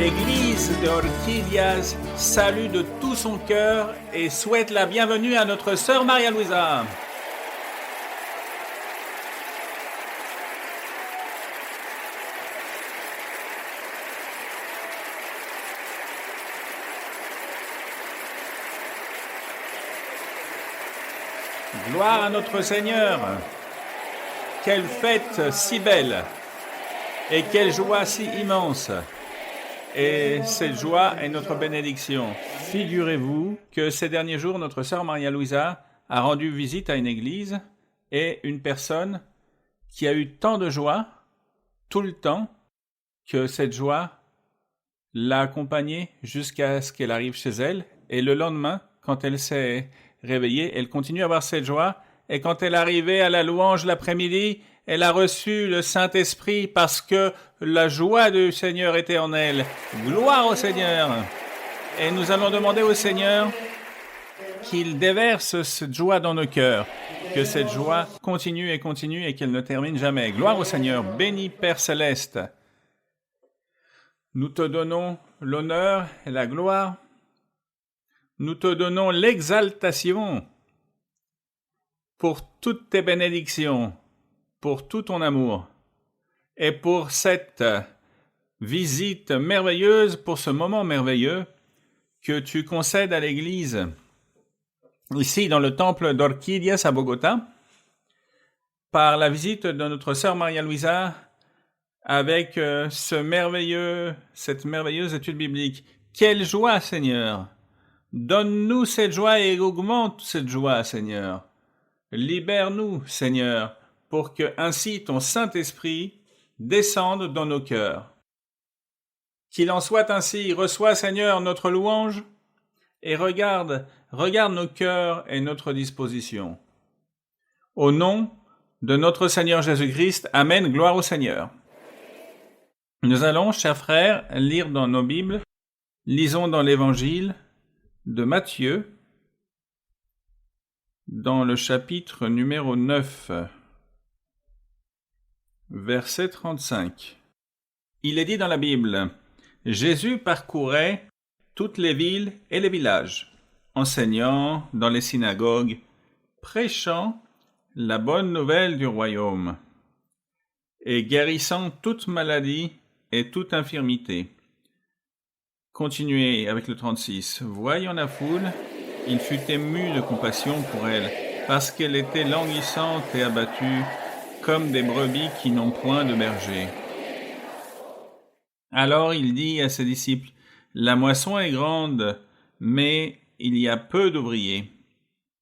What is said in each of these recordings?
L'église de Orquídeas salue de tout son cœur et souhaite la bienvenue à notre sœur Maria Luisa. Gloire à notre Seigneur. Quelle fête si belle et quelle joie si immense. Et cette joie est notre bénédiction. Figurez-vous que ces derniers jours, notre sœur Maria Luisa a rendu visite à une église et une personne qui a eu tant de joie tout le temps que cette joie l'a accompagnée jusqu'à ce qu'elle arrive chez elle. Et le lendemain, quand elle s'est réveillée, elle continue à avoir cette joie. Et quand elle est arrivée à la louange l'après-midi, elle a reçu le Saint-Esprit parce que la joie du Seigneur était en elle. Gloire au Seigneur. Et nous allons demander au Seigneur qu'il déverse cette joie dans nos cœurs, que cette joie continue et qu'elle ne termine jamais. Gloire au Seigneur. Béni Père Céleste. Nous te donnons l'honneur et la gloire. Nous te donnons l'exaltation pour toutes tes bénédictions, pour tout ton amour et pour cette visite merveilleuse, pour ce moment merveilleux que tu concèdes à l'Église ici dans le temple d'Orquídeas à Bogota par la visite de notre sœur Maria Luisa avec cette merveilleuse étude biblique. Quelle joie, Seigneur! Donne-nous cette joie et augmente cette joie, Seigneur. Libère-nous, Seigneur, pour que ainsi ton Saint-Esprit descende dans nos cœurs. Qu'il en soit ainsi, reçois, Seigneur, notre louange et regarde nos cœurs et notre disposition. Au nom de notre Seigneur Jésus-Christ, Amen, gloire au Seigneur. Nous allons, chers frères, lire dans nos Bibles, lisons dans l'Évangile de Matthieu, dans le chapitre numéro 9, verset 35. Il est dit dans la Bible, « Jésus parcourait toutes les villes et les villages, enseignant dans les synagogues, prêchant la bonne nouvelle du royaume, et guérissant toute maladie et toute infirmité. » Continuez avec le 36. « Voyant la foule, il fut ému de compassion pour elle, parce qu'elle était languissante et abattue, comme des brebis qui n'ont point de berger. Alors il dit à ses disciples, « La moisson est grande, mais il y a peu d'ouvriers.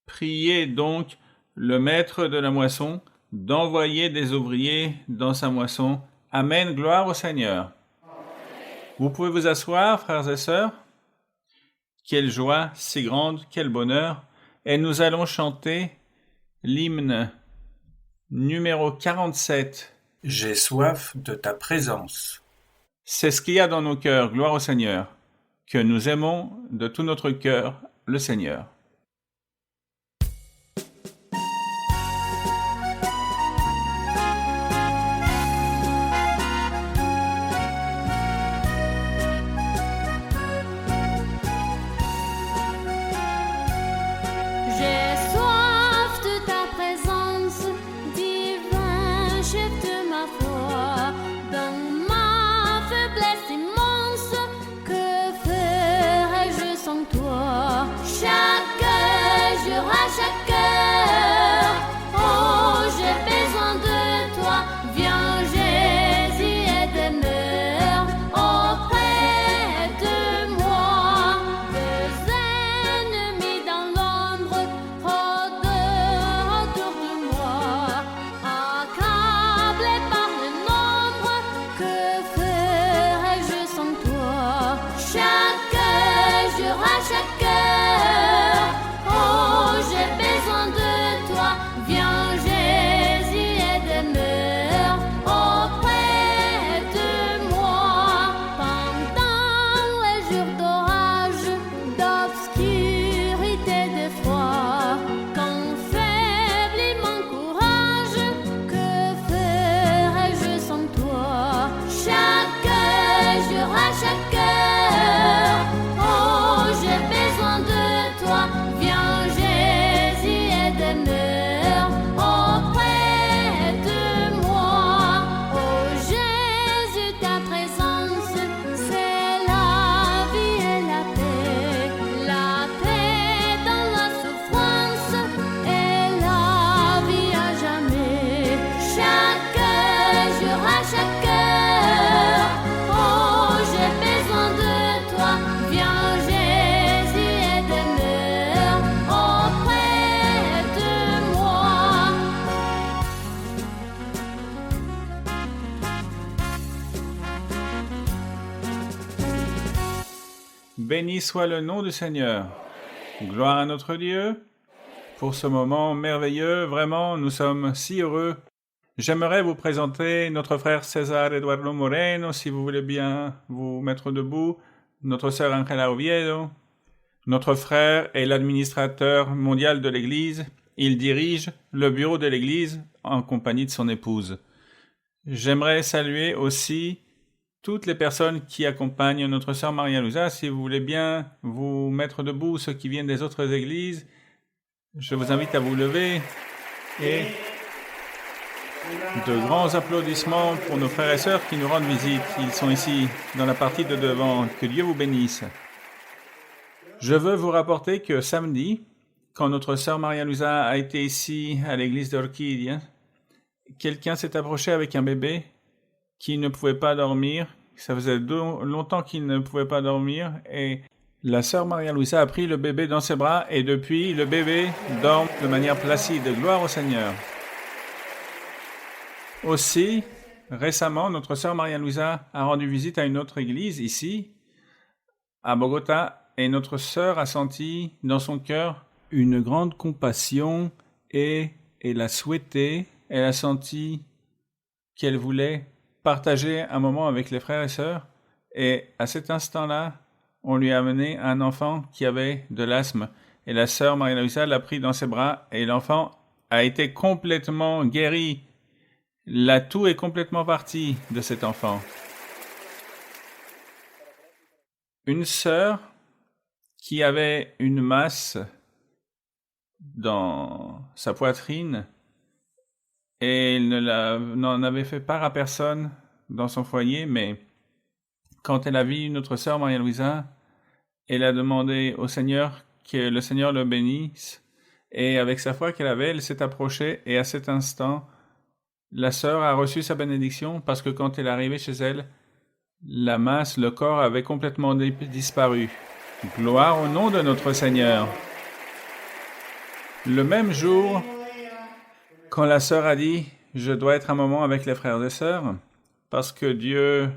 Priez donc le maître de la moisson d'envoyer des ouvriers dans sa moisson. Amen, gloire au Seigneur. » Vous pouvez vous asseoir, frères et sœurs. Quelle joie si grande, quel bonheur. Et nous allons chanter l'hymne numéro 47. J'ai soif de ta présence. C'est ce qu'il y a dans nos cœurs, gloire au Seigneur, que nous aimons de tout notre cœur le Seigneur. Chaque Béni soit le nom du Seigneur. Gloire à notre Dieu. Pour ce moment merveilleux, vraiment, nous sommes si heureux. J'aimerais vous présenter notre frère César Eduardo Moreno, si vous voulez bien vous mettre debout, notre sœur Angela Oviedo. Notre frère est l'administrateur mondial de l'Église. Il dirige le bureau de l'Église en compagnie de son épouse. J'aimerais saluer aussi toutes les personnes qui accompagnent notre sœur Maria Luisa. Si vous voulez bien vous mettre debout, ceux qui viennent des autres églises, je vous invite à vous lever et de grands applaudissements pour nos frères et sœurs qui nous rendent visite. Ils sont ici dans la partie de devant. Que Dieu vous bénisse. Je veux vous rapporter que samedi, quand notre sœur Maria Luisa a été ici à l'église d'Orquídea, quelqu'un s'est approché avec un bébé qui ne pouvait pas dormir. Ça faisait longtemps qu'il ne pouvait pas dormir et la sœur Maria Luisa a pris le bébé dans ses bras et depuis, le bébé dort de manière placide. Gloire au Seigneur. Aussi, récemment, notre sœur Maria Luisa a rendu visite à une autre église ici, à Bogota, et notre sœur a senti dans son cœur une grande compassion et elle a souhaité, elle a senti qu'elle voulait partager un moment avec les frères et sœurs et à cet instant-là, on lui a amené un enfant qui avait de l'asthme et la sœur Maria Luisa l'a pris dans ses bras et l'enfant a été complètement guéri. La toux est complètement partie de cet enfant. Une sœur qui avait une masse dans sa poitrine et elle n'en avait fait part à personne dans son foyer, mais quand elle a vu notre sœur Maria Luisa, elle a demandé au Seigneur que le Seigneur le bénisse et avec sa foi qu'elle avait, elle s'est approchée et à cet instant, la sœur a reçu sa bénédiction parce que quand elle est arrivée chez elle, la masse, le corps avait complètement disparu. Gloire au nom de notre Seigneur. Le même jour, quand la sœur a dit « Je dois être un moment avec les frères et sœurs » parce que Dieu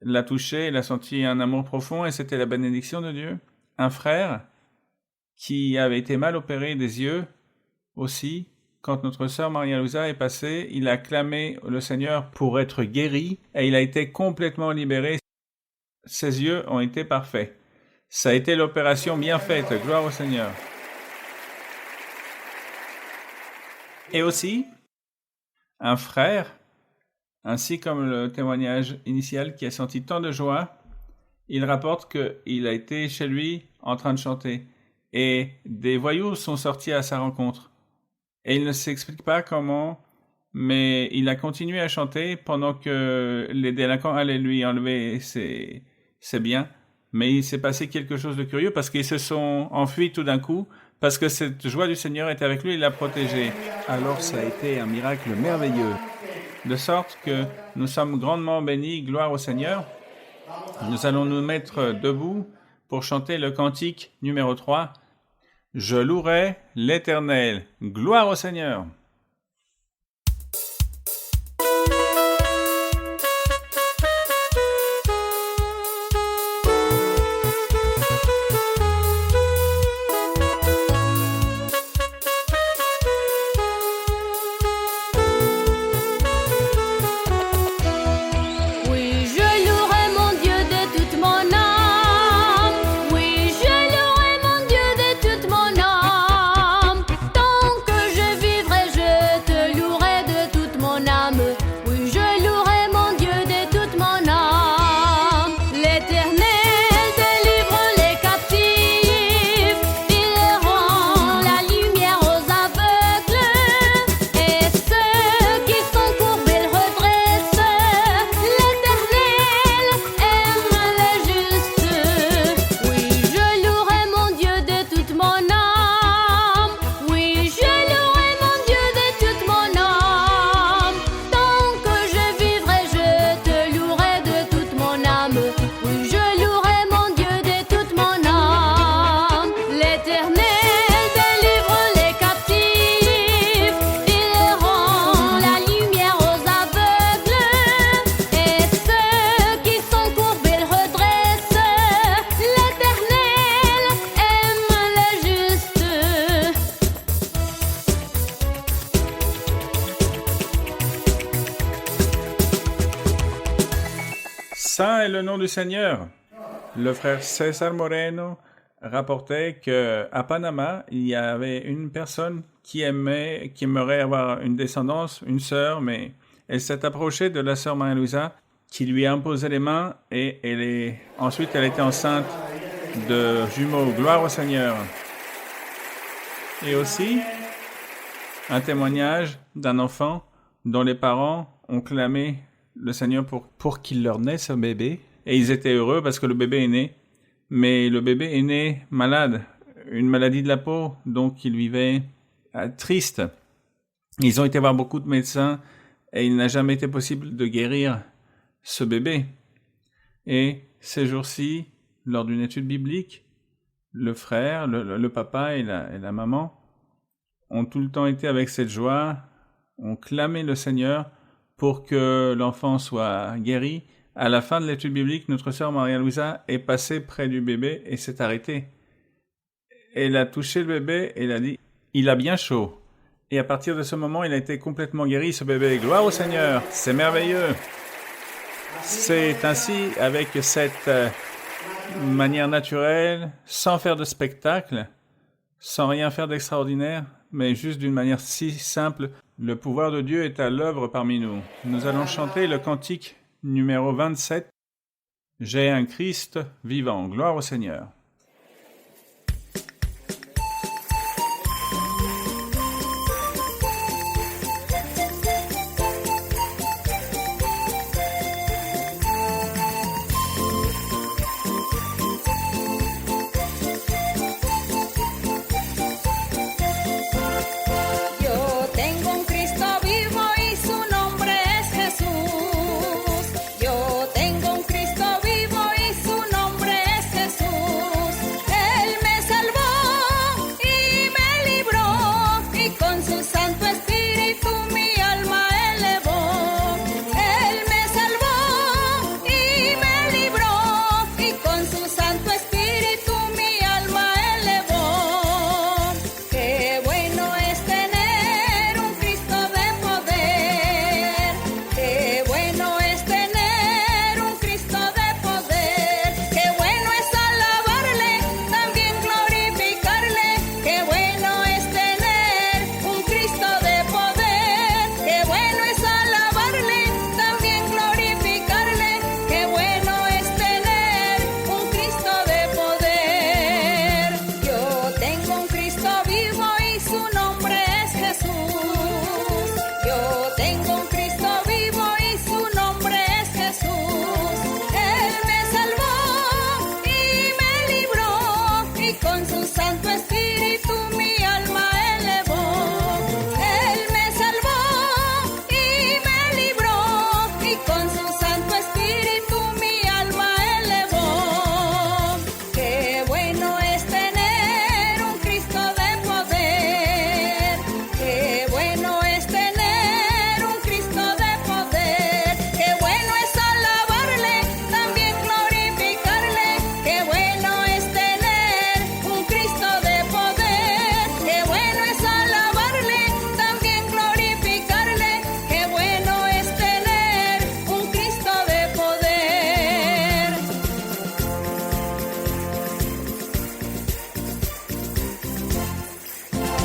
l'a touché, elle a senti un amour profond et c'était la bénédiction de Dieu. Un frère qui avait été mal opéré des yeux aussi, quand notre sœur Maria Luisa est passée, il a clamé le Seigneur pour être guéri et il a été complètement libéré. Ses yeux ont été parfaits. Ça a été l'opération bien faite. Gloire au Seigneur. Et aussi, un frère, ainsi comme le témoignage initial qui a senti tant de joie, il rapporte qu'il a été chez lui en train de chanter et des voyous sont sortis à sa rencontre. Et il ne s'explique pas comment, mais il a continué à chanter pendant que les délinquants allaient lui enlever ses biens. Mais il s'est passé quelque chose de curieux parce qu'ils se sont enfuis tout d'un coup, parce que cette joie du Seigneur était avec lui, il l'a protégé. Alors ça a été un miracle merveilleux. De sorte que nous sommes grandement bénis, gloire au Seigneur. Nous allons nous mettre debout pour chanter le cantique numéro 3. Je louerai l'Éternel. Gloire au Seigneur. Tant que je vivrai, Saint est le nom du Seigneur. Le frère César Moreno rapportait qu'à Panama, il y avait une personne qui aimerait avoir une descendance, une sœur, mais elle s'est approchée de la sœur Maria-Louisa qui lui a imposé les mains et ensuite elle était enceinte de jumeaux. Gloire au Seigneur. Et aussi, un témoignage d'un enfant dont les parents ont clamé le Seigneur pour qu'il leur naisse un bébé. Et ils étaient heureux parce que le bébé est né. Mais le bébé est né malade, une maladie de la peau, donc il vivait triste. Ils ont été voir beaucoup de médecins et il n'a jamais été possible de guérir ce bébé. Et ces jours-ci, lors d'une étude biblique, le frère, le papa et la maman ont tout le temps été avec cette joie, ont clamé le Seigneur pour que l'enfant soit guéri. À la fin de l'étude biblique, notre sœur Maria-Louisa est passée près du bébé et s'est arrêtée. Elle a touché le bébé et elle a dit « Il a bien chaud ». Et à partir de ce moment, il a été complètement guéri, ce bébé. Gloire au Seigneur, c'est merveilleux. C'est ainsi, avec cette manière naturelle, sans faire de spectacle, sans rien faire d'extraordinaire, mais juste d'une manière si simple, le pouvoir de Dieu est à l'œuvre parmi nous. Nous allons chanter le cantique numéro 27. J'ai un Christ vivant. Gloire au Seigneur.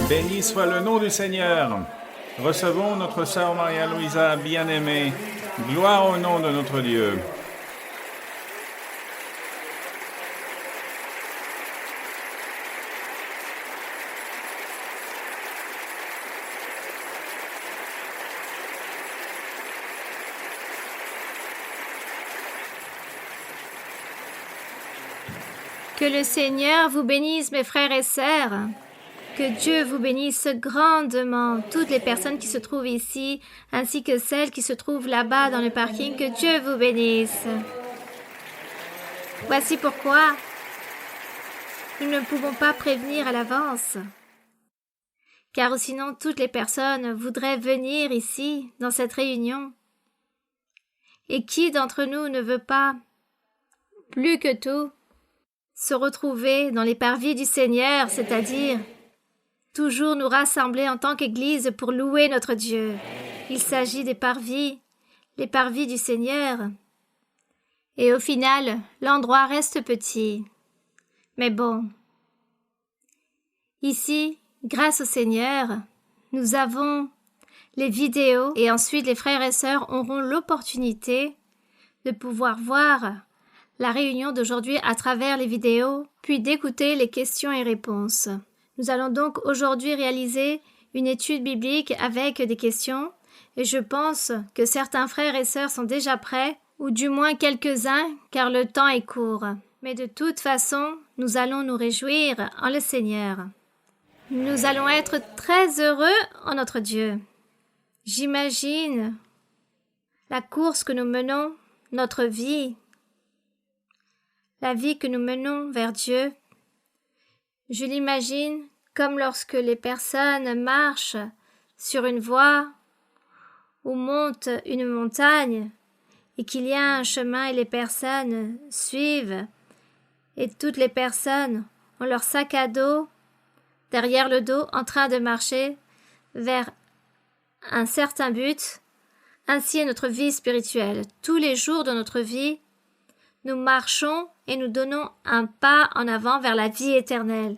Béni soit le nom du Seigneur. Recevons notre sœur Maria-Louisa bien-aimée. Gloire au nom de notre Dieu. Que le Seigneur vous bénisse, mes frères et sœurs. Que Dieu vous bénisse grandement, toutes les personnes qui se trouvent ici, ainsi que celles qui se trouvent là-bas dans le parking. Que Dieu vous bénisse. Voici pourquoi nous ne pouvons pas prévenir à l'avance, car sinon toutes les personnes voudraient venir ici, dans cette réunion. Et qui d'entre nous ne veut pas, plus que tout, se retrouver dans les parvis du Seigneur, c'est-à-dire toujours nous rassembler en tant qu'Église pour louer notre Dieu. Il s'agit des parvis, les parvis du Seigneur. Et au final, l'endroit reste petit. Mais bon. Ici, grâce au Seigneur, nous avons les vidéos et ensuite les frères et sœurs auront l'opportunité de pouvoir voir la réunion d'aujourd'hui à travers les vidéos, puis d'écouter les questions et réponses. Nous allons donc aujourd'hui réaliser une étude biblique avec des questions et je pense que certains frères et sœurs sont déjà prêts, ou du moins quelques-uns, car le temps est court. Mais de toute façon, nous allons nous réjouir en le Seigneur. Nous allons être très heureux en notre Dieu. J'imagine la course que nous menons, notre vie, la vie que nous menons vers Dieu. Je l'imagine comme lorsque les personnes marchent sur une voie ou montent une montagne et qu'il y a un chemin et les personnes suivent et toutes les personnes ont leur sac à dos derrière le dos en train de marcher vers un certain but. Ainsi est notre vie spirituelle. Tous les jours de notre vie, nous marchons et nous donnons un pas en avant vers la vie éternelle.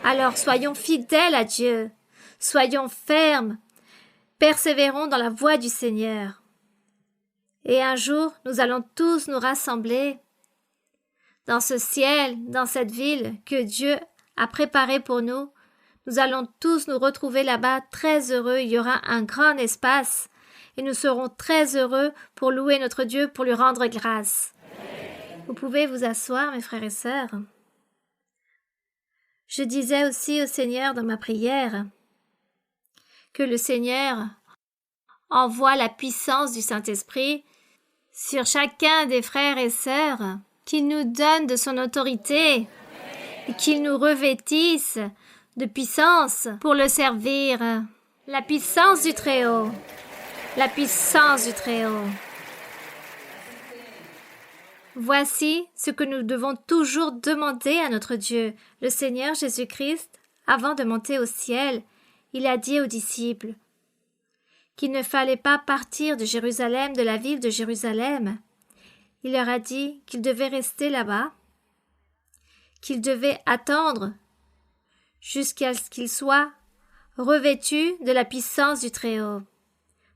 Alors soyons fidèles à Dieu, soyons fermes, persévérons dans la voie du Seigneur. Et un jour, nous allons tous nous rassembler dans ce ciel, dans cette ville que Dieu a préparée pour nous. Nous allons tous nous retrouver là-bas très heureux. Il y aura un grand espace et nous serons très heureux pour louer notre Dieu, pour lui rendre grâce. Vous pouvez vous asseoir, mes frères et sœurs. Je disais aussi au Seigneur dans ma prière que le Seigneur envoie la puissance du Saint-Esprit sur chacun des frères et sœurs, qu'il nous donne de son autorité et qu'il nous revêtisse de puissance pour le servir. La puissance du Très-Haut. La puissance du Très-Haut. Voici ce que nous devons toujours demander à notre Dieu. Le Seigneur Jésus-Christ, avant de monter au ciel, il a dit aux disciples qu'il ne fallait pas partir de Jérusalem, de la ville de Jérusalem. Il leur a dit qu'ils devaient rester là-bas, qu'ils devaient attendre jusqu'à ce qu'ils soient revêtus de la puissance du Très-Haut.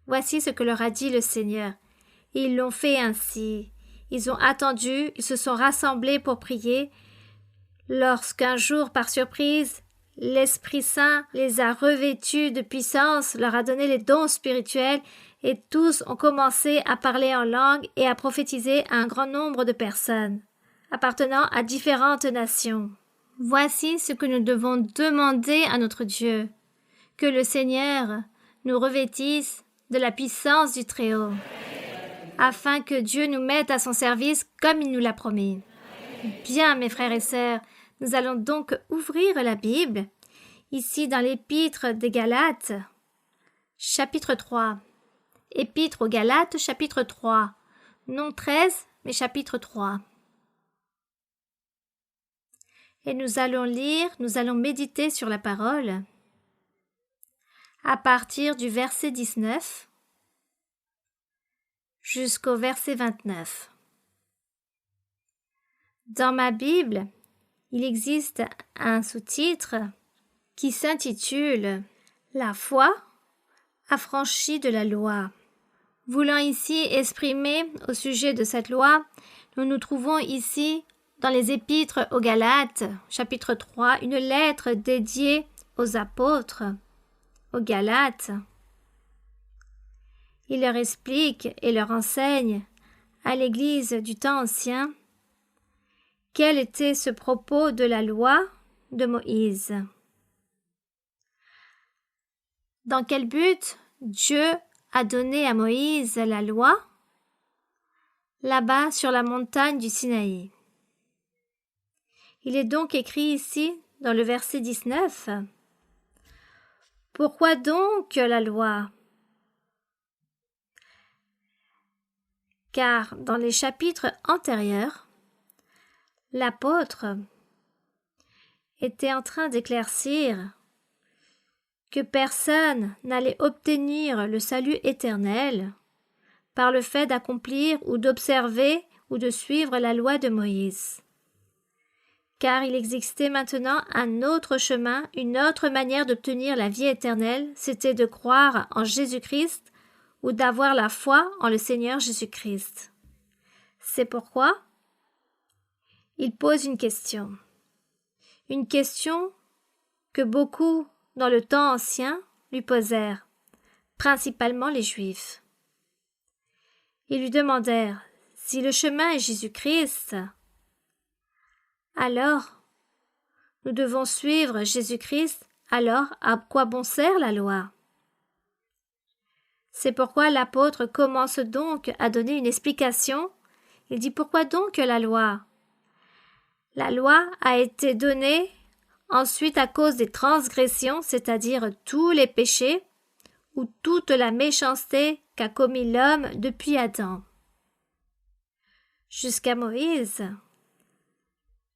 Voici ce que leur a dit le Seigneur. Et ils l'ont fait ainsi. Ils ont attendu, ils se sont rassemblés pour prier. Lorsqu'un jour, par surprise, l'Esprit Saint les a revêtus de puissance, leur a donné les dons spirituels, et tous ont commencé à parler en langue et à prophétiser à un grand nombre de personnes, appartenant à différentes nations. Voici ce que nous devons demander à notre Dieu, que le Seigneur nous revêtisse de la puissance du Très-Haut, afin que Dieu nous mette à son service comme il nous l'a promis. Bien, mes frères et sœurs, nous allons donc ouvrir la Bible, ici dans l'Épître des Galates, chapitre 3. Épître aux Galates, chapitre 3. Non 13, mais chapitre 3. Et nous allons lire, nous allons méditer sur la parole à partir du verset 19 jusqu'au verset 29. Dans ma Bible, il existe un sous-titre qui s'intitule « La foi affranchie de la loi ». Voulant ici exprimer au sujet de cette loi, nous nous trouvons ici dans les Épîtres aux Galates, chapitre 3, une lettre dédiée aux apôtres, aux Galates. Il leur explique et leur enseigne à l'Église du temps ancien quel était ce propos de la loi de Moïse. Dans quel but Dieu a donné à Moïse la loi là-bas sur la montagne du Sinaï. Il est donc écrit ici dans le verset 19 « Pourquoi donc la loi ?» Car dans les chapitres antérieurs, l'apôtre était en train d'éclaircir que personne n'allait obtenir le salut éternel par le fait d'accomplir ou d'observer ou de suivre la loi de Moïse. Car il existait maintenant un autre chemin, une autre manière d'obtenir la vie éternelle, c'était de croire en Jésus-Christ ou d'avoir la foi en le Seigneur Jésus-Christ. C'est pourquoi il pose une question que beaucoup dans le temps ancien lui posèrent, principalement les Juifs. Ils lui demandèrent « Si le chemin est Jésus-Christ, alors nous devons suivre Jésus-Christ, alors à quoi bon sert la loi ?» C'est pourquoi l'apôtre commence donc à donner une explication. Il dit « Pourquoi donc la loi ?» La loi a été donnée ensuite à cause des transgressions, c'est-à-dire tous les péchés ou toute la méchanceté qu'a commis l'homme depuis Adam. Jusqu'à Moïse,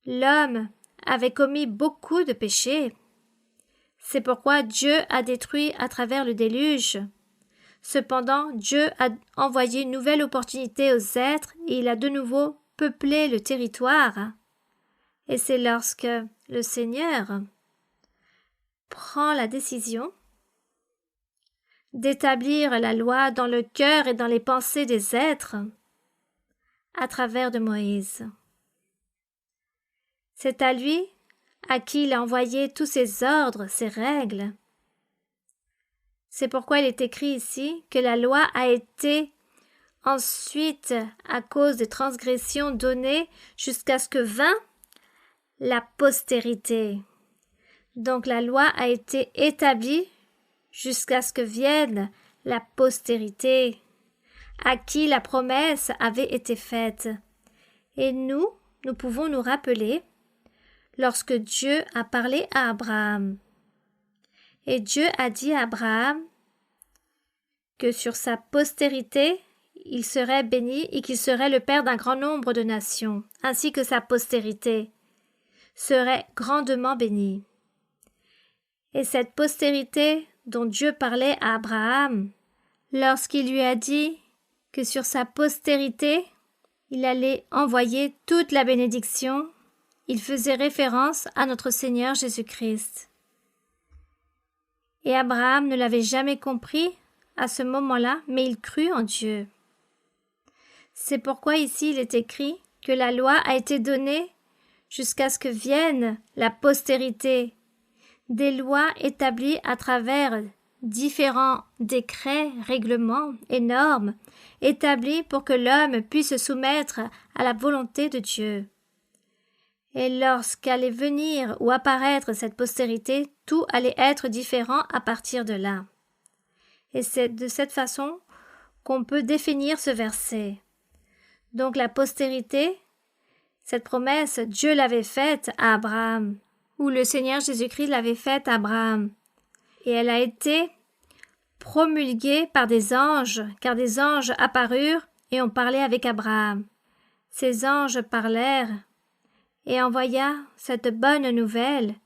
l'homme avait commis beaucoup de péchés. C'est pourquoi Dieu a détruit à travers le déluge. Cependant, Dieu a envoyé une nouvelle opportunité aux êtres et il a de nouveau peuplé le territoire. Et c'est lorsque le Seigneur prend la décision d'établir la loi dans le cœur et dans les pensées des êtres à travers de Moïse. C'est à lui à qui il a envoyé tous ses ordres, ses règles. C'est pourquoi il est écrit ici que la loi a été ensuite, à cause des transgressions, donnée jusqu'à ce que vint la postérité. Donc la loi a été établie jusqu'à ce que vienne la postérité, à qui la promesse avait été faite. Et nous pouvons nous rappeler lorsque Dieu a parlé à Abraham. Et Dieu a dit à Abraham que sur sa postérité, il serait béni et qu'il serait le père d'un grand nombre de nations, ainsi que sa postérité serait grandement bénie. Et cette postérité dont Dieu parlait à Abraham, lorsqu'il lui a dit que sur sa postérité, il allait envoyer toute la bénédiction, il faisait référence à notre Seigneur Jésus-Christ. Et Abraham ne l'avait jamais compris à ce moment-là, mais il crut en Dieu. C'est pourquoi ici il est écrit que la loi a été donnée jusqu'à ce que vienne la postérité, des lois établies à travers différents décrets, règlements et normes, établis pour que l'homme puisse se soumettre à la volonté de Dieu. Et lorsqu'allait venir ou apparaître cette postérité, tout allait être différent à partir de là. Et c'est de cette façon qu'on peut définir ce verset. Donc la postérité, cette promesse, Dieu l'avait faite à Abraham, ou le Seigneur Jésus-Christ l'avait faite à Abraham. Et elle a été promulguée par des anges, car des anges apparurent et ont parlé avec Abraham. Ces anges parlèrent et envoya cette bonne nouvelle,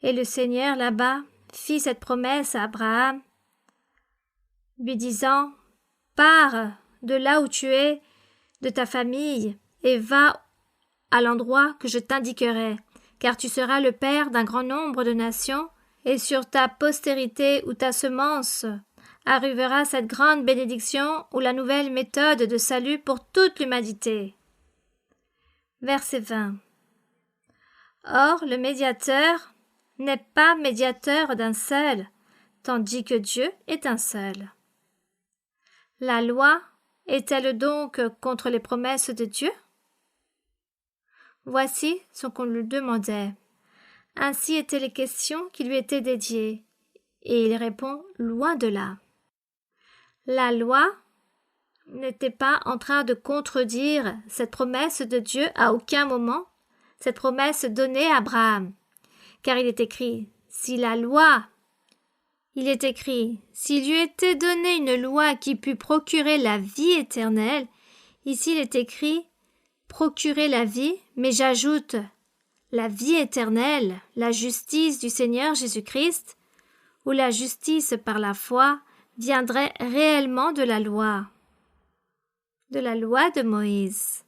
et le Seigneur là-bas fit cette promesse à Abraham, lui disant « Pars de là où tu es, de ta famille, et va à l'endroit que je t'indiquerai, car tu seras le père d'un grand nombre de nations, et sur ta postérité ou ta semence arrivera cette grande bénédiction ou la nouvelle méthode de salut pour toute l'humanité. » Verset 20. Or, le médiateur n'est pas médiateur d'un seul, tandis que Dieu est un seul. La loi est-elle donc contre les promesses de Dieu? Voici ce qu'on lui demandait. Ainsi étaient les questions qui lui étaient dédiées, et il répond loin de là. La loi n'était pas en train de contredire cette promesse de Dieu à aucun moment, cette promesse donnée à Abraham, car il est écrit, s'il lui était donné une loi qui pût procurer la vie éternelle, ici il est écrit procurer la vie, mais j'ajoute la vie éternelle, la justice du Seigneur Jésus-Christ, où la justice par la foi viendrait réellement de la loi de Moïse.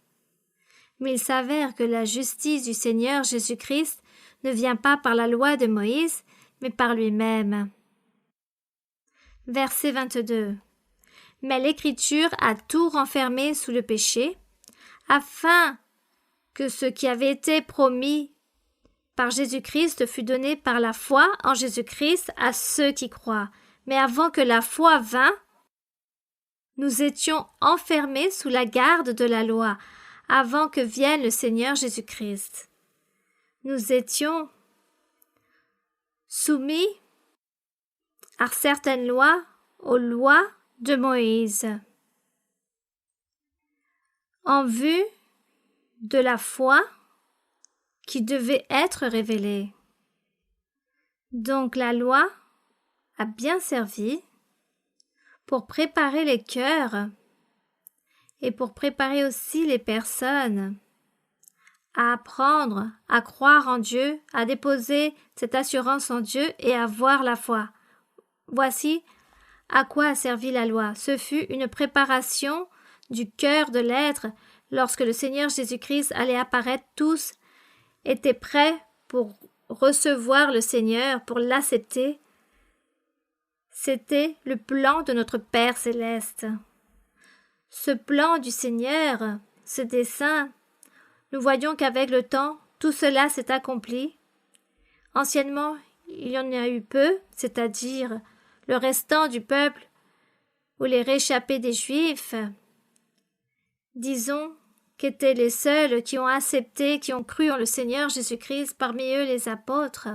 Mais il s'avère que la justice du Seigneur Jésus-Christ ne vient pas par la loi de Moïse, mais par lui-même. Verset 22. Mais l'Écriture a tout renfermé sous le péché, afin que ce qui avait été promis par Jésus-Christ fut donné par la foi en Jésus-Christ à ceux qui croient. Mais avant que la foi vînt, nous étions enfermés sous la garde de la loi, avant que vienne le Seigneur Jésus-Christ. Nous étions soumis à certaines lois, aux lois de Moïse, en vue de la foi qui devait être révélée. Donc la loi a bien servi pour préparer les cœurs et pour préparer aussi les personnes à apprendre, à croire en Dieu, à déposer cette assurance en Dieu et à avoir la foi. Voici à quoi a servi la loi. Ce fut une préparation du cœur de l'être. Lorsque le Seigneur Jésus-Christ allait apparaître, tous étaient prêts pour recevoir le Seigneur, pour l'accepter. C'était le plan de notre Père céleste. Ce plan du Seigneur, ce dessein, nous voyons qu'avec le temps, tout cela s'est accompli. Anciennement, il y en a eu peu, c'est-à-dire le restant du peuple ou les réchappés des Juifs, disons, qu'étaient les seuls qui ont accepté, qui ont cru en le Seigneur Jésus-Christ, parmi eux les apôtres,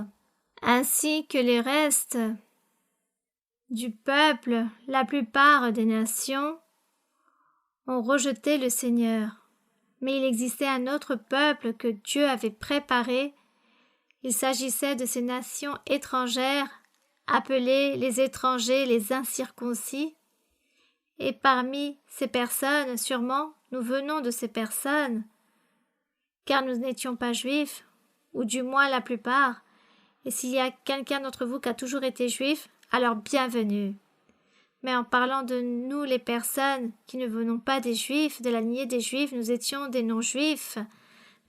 ainsi que les restes du peuple, la plupart des nations, ont rejeté le Seigneur. Mais il existait un autre peuple que Dieu avait préparé. Il s'agissait de ces nations étrangères, appelées les étrangers, les incirconcis. Et parmi ces personnes, sûrement, nous venons de ces personnes, car nous n'étions pas juifs, ou du moins la plupart. Et s'il y a quelqu'un d'entre vous qui a toujours été juif, alors bienvenue. Mais en parlant de nous, les personnes qui ne venons pas des Juifs, de la lignée des Juifs, nous étions des non-Juifs,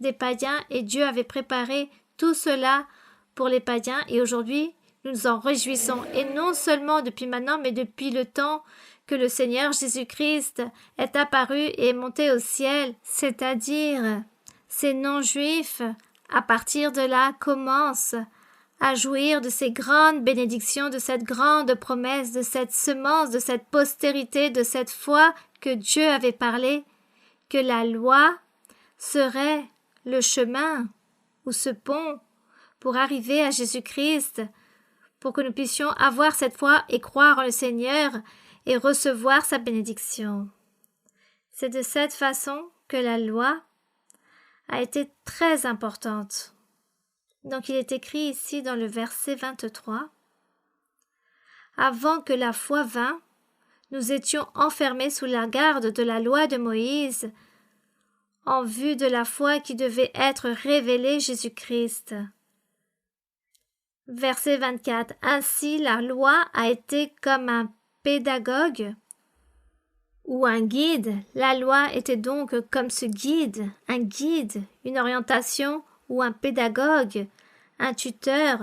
des païens, et Dieu avait préparé tout cela pour les païens, et aujourd'hui, nous nous en réjouissons. Et non seulement depuis maintenant, mais depuis le temps que le Seigneur Jésus-Christ est apparu et est monté au ciel, c'est-à-dire ces non-Juifs, à partir de là, commencent à jouir de ces grandes bénédictions, de cette grande promesse, de cette semence, de cette postérité, de cette foi que Dieu avait parlé, que la loi serait le chemin ou ce pont pour arriver à Jésus-Christ, pour que nous puissions avoir cette foi et croire en le Seigneur et recevoir sa bénédiction. C'est de cette façon que la loi a été très importante. Donc il est écrit ici dans le verset 23, « Avant que la foi vînt, nous étions enfermés sous la garde de la loi de Moïse, en vue de la foi qui devait être révélée Jésus-Christ. » Verset 24, « Ainsi la loi a été comme un pédagogue ou un guide. La loi était donc comme ce guide, un guide, une orientation, ou un pédagogue, un tuteur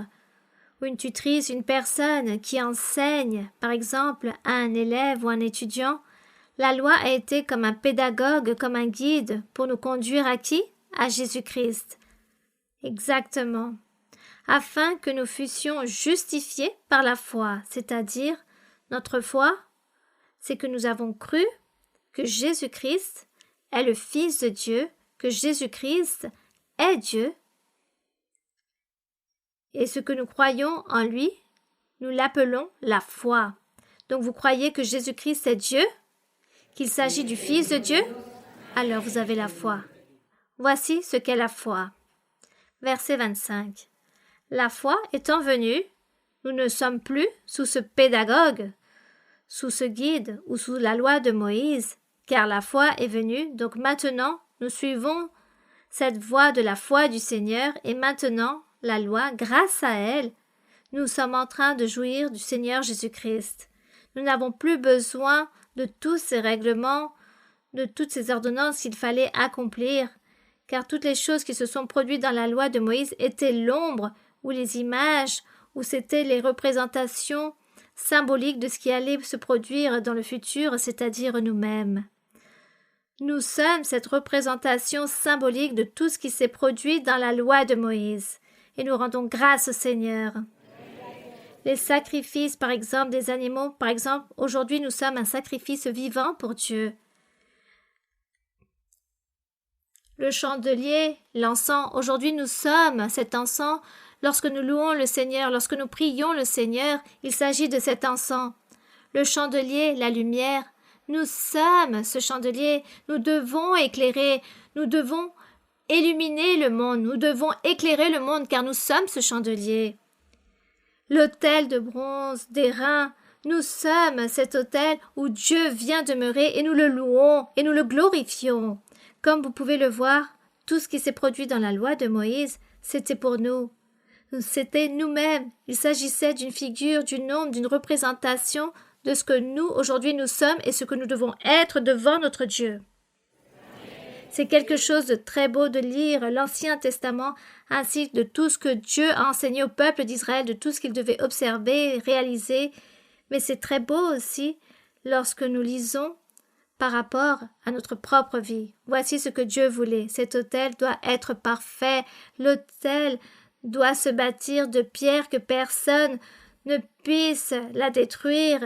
ou une tutrice, une personne qui enseigne, par exemple, à un élève ou un étudiant. La loi a été comme un pédagogue, comme un guide, pour nous conduire à qui? À Jésus-Christ. Exactement. Afin que nous fussions justifiés par la foi, c'est-à-dire notre foi, c'est que nous avons cru que Jésus-Christ est le Fils de Dieu, que Jésus-Christ est Dieu, et ce que nous croyons en lui, nous l'appelons la foi. Donc vous croyez que Jésus-Christ est Dieu, qu'il s'agit du Fils de Dieu? Alors vous avez la foi. Voici ce qu'est la foi. Verset 25. La foi étant venue, nous ne sommes plus sous ce pédagogue, sous ce guide ou sous la loi de Moïse, car la foi est venue, donc maintenant nous suivons cette voie de la foi du Seigneur, et maintenant la loi, grâce à elle, nous sommes en train de jouir du Seigneur Jésus-Christ. Nous n'avons plus besoin de tous ces règlements, de toutes ces ordonnances qu'il fallait accomplir, car toutes les choses qui se sont produites dans la loi de Moïse étaient l'ombre ou les images, ou c'étaient les représentations symboliques de ce qui allait se produire dans le futur, c'est-à-dire nous-mêmes. Nous sommes cette représentation symbolique de tout ce qui s'est produit dans la loi de Moïse, et nous rendons grâce au Seigneur. Les sacrifices, par exemple, des animaux, par exemple, aujourd'hui nous sommes un sacrifice vivant pour Dieu. Le chandelier, l'encens, aujourd'hui nous sommes cet encens. Lorsque nous louons le Seigneur, lorsque nous prions le Seigneur, il s'agit de cet encens. Le chandelier, la lumière, nous sommes ce chandelier, nous devons éclairer, nous devons illuminer le monde, nous devons éclairer le monde car nous sommes ce chandelier. L'autel de bronze, d'airain, nous sommes cet autel où Dieu vient demeurer et nous le louons et nous le glorifions. Comme vous pouvez le voir, tout ce qui s'est produit dans la loi de Moïse, c'était pour nous. C'était nous-mêmes. Il s'agissait d'une figure, d'une ombre, d'une représentation de ce que nous, aujourd'hui, nous sommes et ce que nous devons être devant notre Dieu. C'est quelque chose de très beau de lire l'Ancien Testament ainsi que de tout ce que Dieu a enseigné au peuple d'Israël, de tout ce qu'il devait observer et réaliser. Mais c'est très beau aussi lorsque nous lisons par rapport à notre propre vie. Voici ce que Dieu voulait. Cet autel doit être parfait. L'autel doit se bâtir de pierres que personne ne puisse la détruire,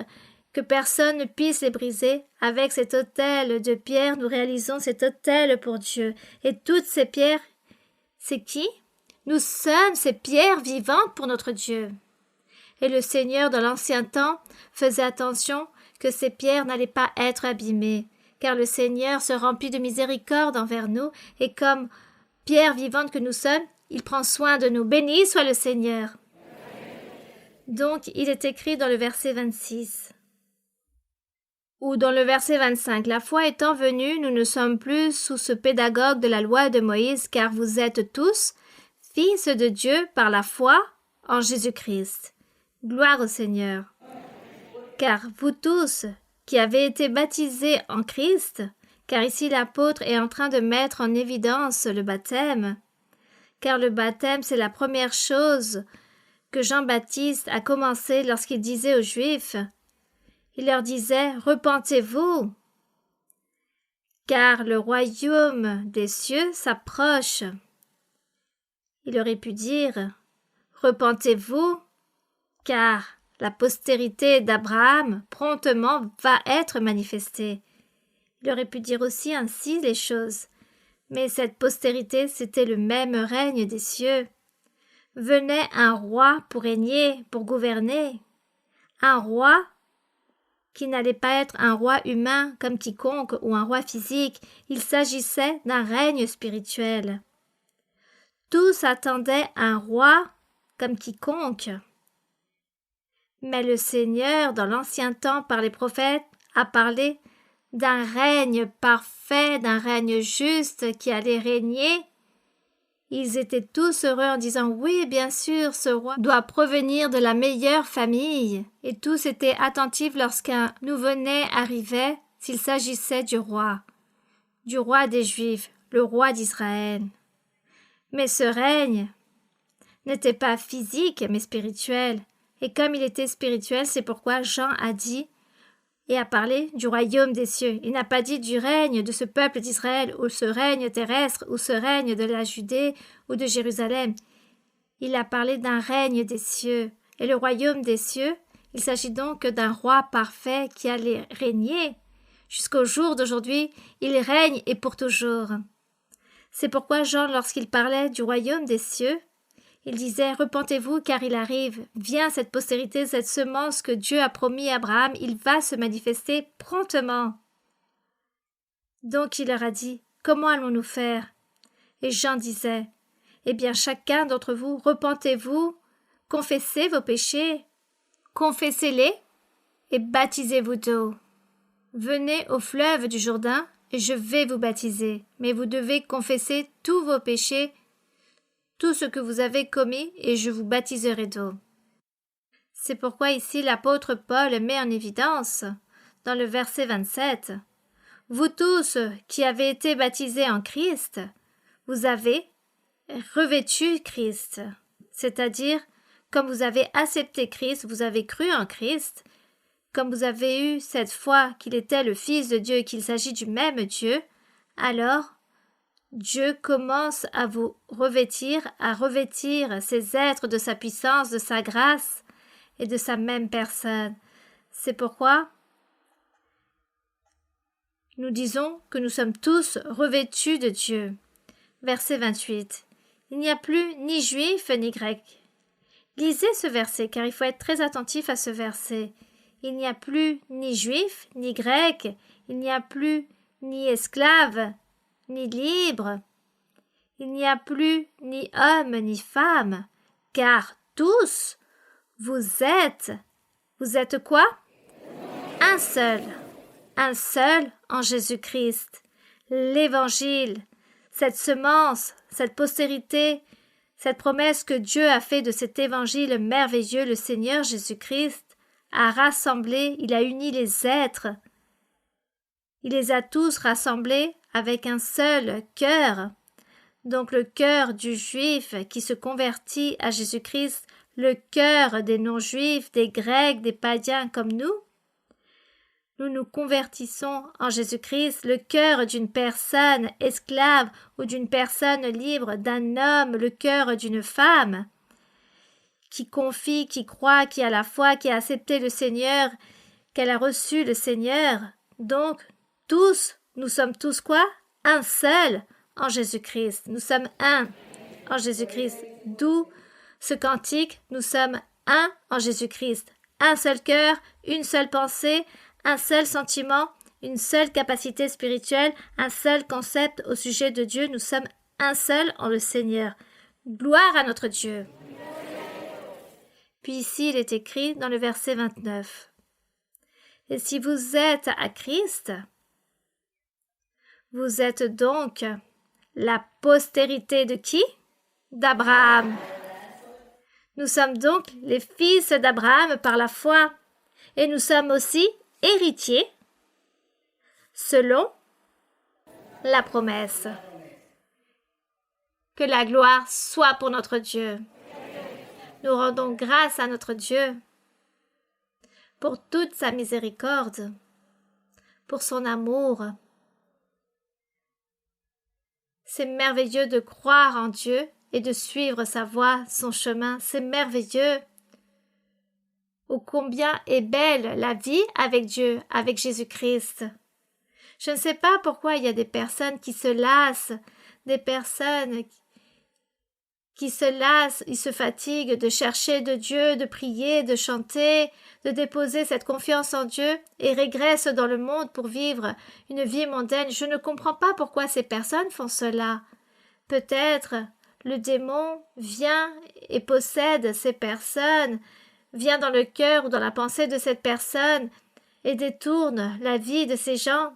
que personne ne puisse les briser. Avec cet autel de pierre, nous réalisons cet autel pour Dieu. Et toutes ces pierres, c'est qui? Nous sommes ces pierres vivantes pour notre Dieu. Et le Seigneur, dans l'ancien temps, faisait attention que ces pierres n'allaient pas être abîmées, car le Seigneur se remplit de miséricorde envers nous, et comme pierres vivantes que nous sommes, il prend soin de nous. Béni soit le Seigneur. Donc, il est écrit dans le verset 26. Ou dans le verset 25, « La foi étant venue, nous ne sommes plus sous ce pédagogue de la loi de Moïse, car vous êtes tous fils de Dieu par la foi en Jésus-Christ. » Gloire au Seigneur. Car vous tous qui avez été baptisés en Christ, car ici l'apôtre est en train de mettre en évidence le baptême, car le baptême c'est la première chose que Jean-Baptiste a commencé lorsqu'il disait aux Juifs. Il leur disait « Repentez-vous, car le royaume des cieux s'approche. » Il aurait pu dire « Repentez-vous, car la postérité d'Abraham promptement va être manifestée. » Il aurait pu dire aussi ainsi les choses. Mais cette postérité, c'était le même règne des cieux. Venait un roi pour régner, pour gouverner. Un roi qui n'allait pas être un roi humain comme quiconque ou un roi physique. Il s'agissait d'un règne spirituel. Tous attendaient un roi comme quiconque. Mais le Seigneur, dans l'ancien temps, par les prophètes, a parlé d'un règne parfait, d'un règne juste qui allait régner. Ils étaient tous heureux en disant « Oui, bien sûr, ce roi doit provenir de la meilleure famille. » Et tous étaient attentifs lorsqu'un nouveau-né arrivait, s'il s'agissait du roi des Juifs, le roi d'Israël. Mais ce règne n'était pas physique, mais spirituel. Et comme il était spirituel, c'est pourquoi Jean a dit et a parlé du royaume des cieux. Il n'a pas dit du règne de ce peuple d'Israël, ou ce règne terrestre, ou ce règne de la Judée, ou de Jérusalem. Il a parlé d'un règne des cieux. Et le royaume des cieux, il s'agit donc d'un roi parfait qui allait régner. Jusqu'au jour d'aujourd'hui, il règne et pour toujours. C'est pourquoi Jean, lorsqu'il parlait du royaume des cieux, il disait « Repentez-vous car il arrive. Vient cette postérité, cette semence que Dieu a promis à Abraham, il va se manifester promptement. » Donc il leur a dit « Comment allons-nous faire ?» Et Jean disait « Eh bien chacun d'entre vous, repentez-vous, confessez vos péchés, confessez-les et baptisez-vous d'eau. Venez au fleuve du Jourdain et je vais vous baptiser, mais vous devez confesser tous vos péchés, tout ce que vous avez commis, et je vous baptiserai d'eau. » C'est pourquoi ici l'apôtre Paul met en évidence, dans le verset 27, « Vous tous qui avez été baptisés en Christ, vous avez revêtu Christ, c'est-à-dire, comme vous avez accepté Christ, vous avez cru en Christ, comme vous avez eu cette foi qu'il était le Fils de Dieu et qu'il s'agit du même Dieu, alors Dieu commence à vous revêtir, à revêtir ces êtres de sa puissance, de sa grâce et de sa même personne. C'est pourquoi nous disons que nous sommes tous revêtus de Dieu. Verset 28. Il n'y a plus ni juif ni grec. Lisez ce verset, car il faut être très attentif à ce verset. Il n'y a plus ni juif ni grec, il n'y a plus ni esclave ni libre, il n'y a plus ni homme ni femme, car tous, vous êtes quoi? Un seul en Jésus-Christ. L'Évangile, cette semence, cette postérité, cette promesse que Dieu a fait de cet Évangile merveilleux, le Seigneur Jésus-Christ a rassemblé, il a uni les êtres. Il les a tous rassemblés avec un seul cœur. Donc le cœur du juif qui se convertit à Jésus-Christ, le cœur des non-juifs, des grecs, des païens comme nous. Nous nous convertissons en Jésus-Christ, le cœur d'une personne esclave ou d'une personne libre, d'un homme, le cœur d'une femme qui confie, qui croit, qui a la foi, qui a accepté le Seigneur, qu'elle a reçu le Seigneur. Donc, tous, nous sommes tous quoi? Un seul en Jésus-Christ. Nous sommes un en Jésus-Christ. D'où ce cantique, nous sommes un en Jésus-Christ. Un seul cœur, une seule pensée, un seul sentiment, une seule capacité spirituelle, un seul concept au sujet de Dieu. Nous sommes un seul en le Seigneur. Gloire à notre Dieu. Puis ici, il est écrit dans le verset 29. Et si vous êtes à Christ, vous êtes donc la postérité de qui? D'Abraham. Nous sommes donc les fils d'Abraham par la foi, et nous sommes aussi héritiers selon la promesse. Que la gloire soit pour notre Dieu. Nous rendons grâce à notre Dieu pour toute sa miséricorde, pour son amour. C'est merveilleux de croire en Dieu et de suivre sa voie, son chemin. C'est merveilleux. Ô combien est belle la vie avec Dieu, avec Jésus-Christ. Je ne sais pas pourquoi il y a des personnes qui se lassent, des personnes qui se lassent, ils se fatiguent de chercher de Dieu, de prier, de chanter, de déposer cette confiance en Dieu et régressent dans le monde pour vivre une vie mondaine. Je ne comprends pas pourquoi ces personnes font cela. Peut-être le démon vient et possède ces personnes, vient dans le cœur ou dans la pensée de cette personne et détourne la vie de ces gens.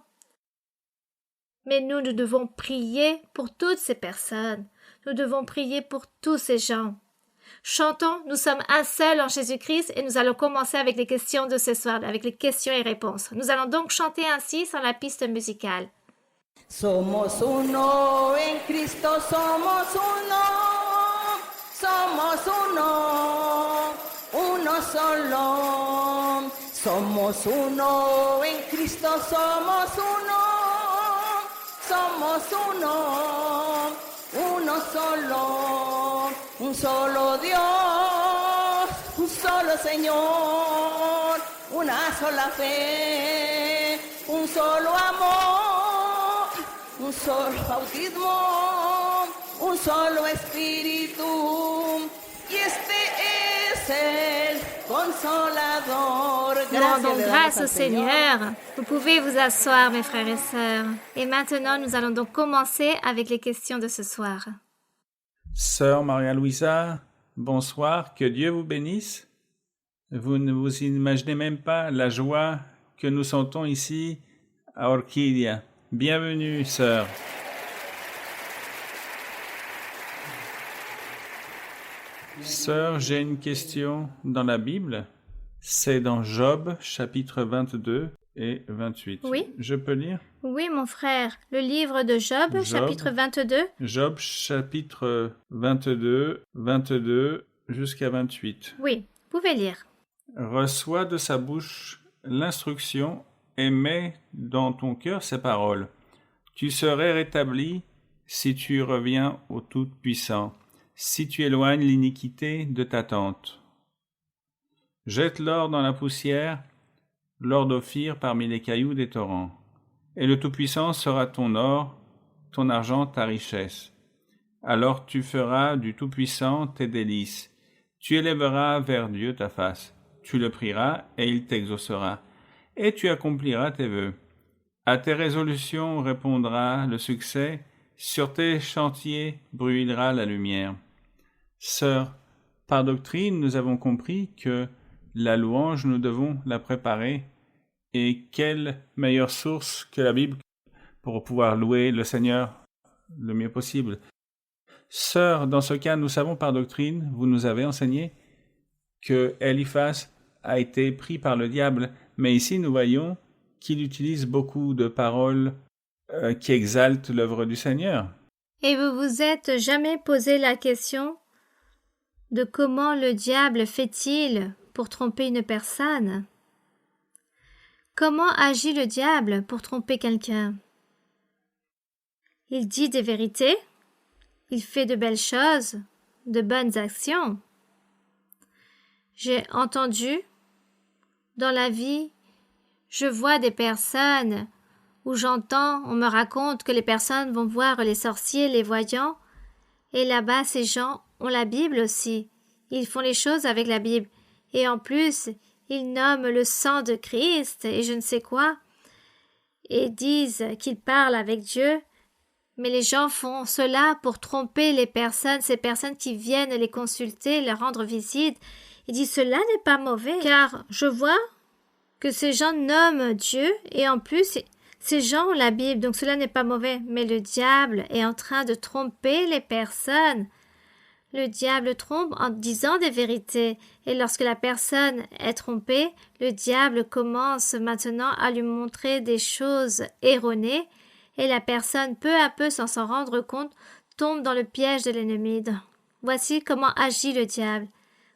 Mais nous devons prier pour toutes ces personnes. Nous devons prier pour tous ces gens. Chantons, nous sommes un seul en Jésus-Christ et nous allons commencer avec les questions de ce soir, avec les questions et réponses. Nous allons donc chanter ainsi sur la piste musicale. Somos uno en Cristo, somos uno solo. Somos uno en Cristo, somos uno solo, un solo Dios, un solo Señor, una sola fe, un solo amor, un solo bautismo, un solo espíritu, y este es el Consolador. Nous rendons grâce au Seigneur. Vous pouvez vous asseoir, mes frères et sœurs. Et maintenant, nous allons donc commencer avec les questions de ce soir. Sœur Maria-Louisa, bonsoir, que Dieu vous bénisse. Vous ne vous imaginez même pas la joie que nous sentons ici à Orchidia. Bienvenue, sœur. Sœur, j'ai une question dans la Bible. C'est dans Job, chapitre 22, et 28. Oui. Je peux lire? Oui, mon frère. Le livre de Job, chapitre 22. Job, chapitre 22 jusqu'à 28. Oui, vous pouvez lire. Reçois de sa bouche l'instruction et mets dans ton cœur ses paroles. Tu serais rétabli si tu reviens au Tout-Puissant, si tu éloignes l'iniquité de ta tente. Jette l'or dans la poussière, l'or d'Ophir parmi les cailloux des torrents. Et le Tout-Puissant sera ton or, ton argent ta richesse. Alors tu feras du Tout-Puissant tes délices. Tu élèveras vers Dieu ta face. Tu le prieras et il t'exaucera. Et tu accompliras tes vœux. À tes résolutions répondra le succès. Sur tes chantiers brûlera la lumière. Sœurs, par doctrine, nous avons compris que la louange, nous devons la préparer. Et quelle meilleure source que la Bible pour pouvoir louer le Seigneur le mieux possible. Sœurs, dans ce cas, nous savons par doctrine, vous nous avez enseigné, que Eliphaz a été pris par le diable. Mais ici, nous voyons qu'il utilise beaucoup de paroles qui exaltent l'œuvre du Seigneur. Et vous vous êtes jamais posé la question de comment le diable fait-il pour tromper une personne? Comment agit le diable pour tromper quelqu'un? Il dit des vérités, il fait de belles choses, de bonnes actions. J'ai entendu, dans la vie, je vois des personnes où j'entends, on me raconte que les personnes vont voir les sorciers, les voyants, et là-bas, ces gens ont la Bible aussi. Ils font les choses avec la Bible. Et en plus, ils nomment le sang de Christ et je ne sais quoi, et disent qu'ils parlent avec Dieu. Mais les gens font cela pour tromper les personnes, ces personnes qui viennent les consulter, leur rendre visite. Ils disent cela n'est pas mauvais, car je vois que ces gens nomment Dieu et en plus ces gens ont la Bible, donc cela n'est pas mauvais. Mais le diable est en train de tromper les personnes. Le diable trompe en disant des vérités et lorsque la personne est trompée, le diable commence maintenant à lui montrer des choses erronées et la personne, peu à peu sans s'en rendre compte, tombe dans le piège de l'ennemi. Voici comment agit le diable,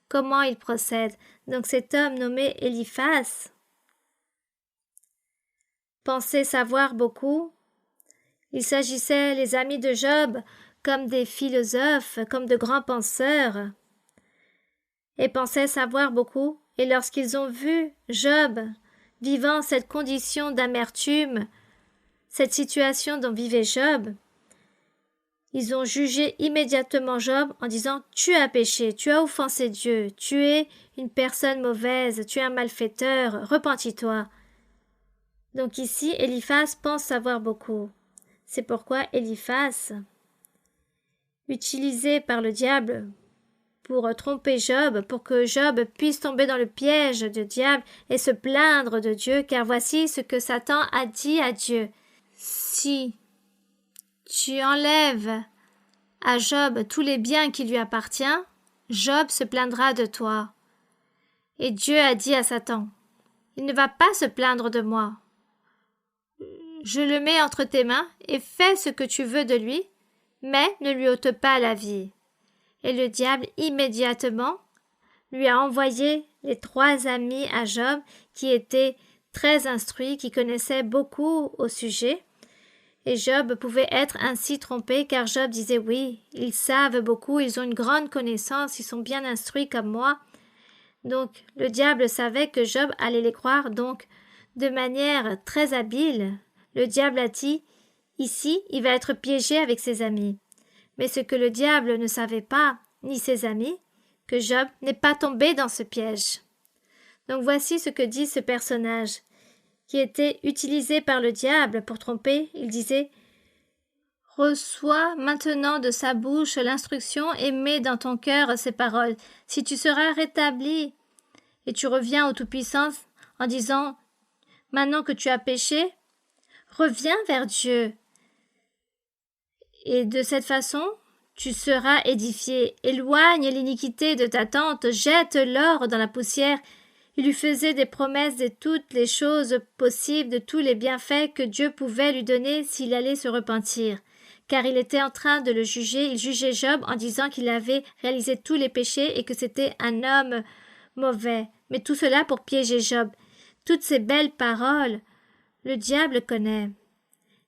comment il procède. Donc cet homme nommé Eliphaz pensait savoir beaucoup. Il s'agissait, les amis de Job, comme des philosophes, comme de grands penseurs, et pensaient savoir beaucoup. Et lorsqu'ils ont vu Job vivant cette condition d'amertume, cette situation dont vivait Job, ils ont jugé immédiatement Job en disant « Tu as péché, tu as offensé Dieu, tu es une personne mauvaise, tu es un malfaiteur, repentis-toi. » Donc ici, Eliphaz pense savoir beaucoup. C'est pourquoi Eliphaz, utilisé par le diable pour tromper Job, pour que Job puisse tomber dans le piège du diable et se plaindre de Dieu, car voici ce que Satan a dit à Dieu. Si tu enlèves à Job tous les biens qui lui appartiennent, Job se plaindra de toi. Et Dieu a dit à Satan, il ne va pas se plaindre de moi. Je le mets entre tes mains et fais ce que tu veux de lui, mais ne lui ôte pas la vie. Et le diable immédiatement lui a envoyé les 3 amis à Job qui étaient très instruits, qui connaissaient beaucoup au sujet. Et Job pouvait être ainsi trompé car Job disait oui, ils savent beaucoup, ils ont une grande connaissance, ils sont bien instruits comme moi. Donc le diable savait que Job allait les croire, donc de manière très habile, le diable a dit ici, il va être piégé avec ses amis. Mais ce que le diable ne savait pas, ni ses amis, que Job n'est pas tombé dans ce piège. Donc voici ce que dit ce personnage, qui était utilisé par le diable pour tromper. Il disait « Reçois maintenant de sa bouche l'instruction et mets dans ton cœur ses paroles. Si tu seras rétabli et tu reviens au Tout-Puissant en disant « Maintenant que tu as péché, reviens vers Dieu. » Et de cette façon, tu seras édifié. Éloigne l'iniquité de ta tente, jette l'or dans la poussière Il lui faisait des promesses de toutes les choses possibles, de tous les bienfaits que Dieu pouvait lui donner s'il allait se repentir. Car il était en train de le juger, il jugeait Job en disant qu'il avait réalisé tous les péchés et que c'était un homme mauvais. Mais tout cela pour piéger Job. Toutes ces belles paroles, le diable connaît.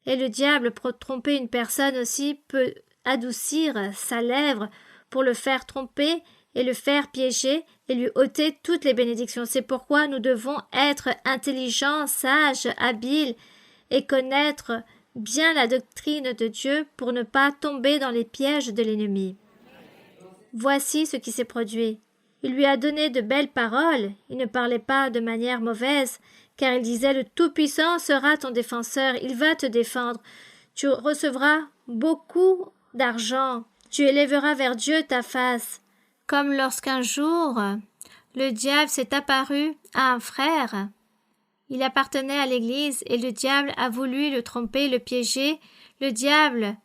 Et le diable, pour tromper une personne aussi, peut adoucir sa lèvre pour le faire tromper et le faire piéger et lui ôter toutes les bénédictions. C'est pourquoi nous devons être intelligents, sages, habiles et connaître bien la doctrine de Dieu pour ne pas tomber dans les pièges de l'ennemi. Voici ce qui s'est produit. Il lui a donné de belles paroles, il ne parlait pas de manière mauvaise, car il disait « Le Tout-Puissant sera ton défenseur, il va te défendre. Tu recevras beaucoup d'argent, tu élèveras vers Dieu ta face. » Comme lorsqu'un jour, le diable s'est apparu à un frère. Il appartenait à l'Église et le diable a voulu le tromper, le piéger. Le diable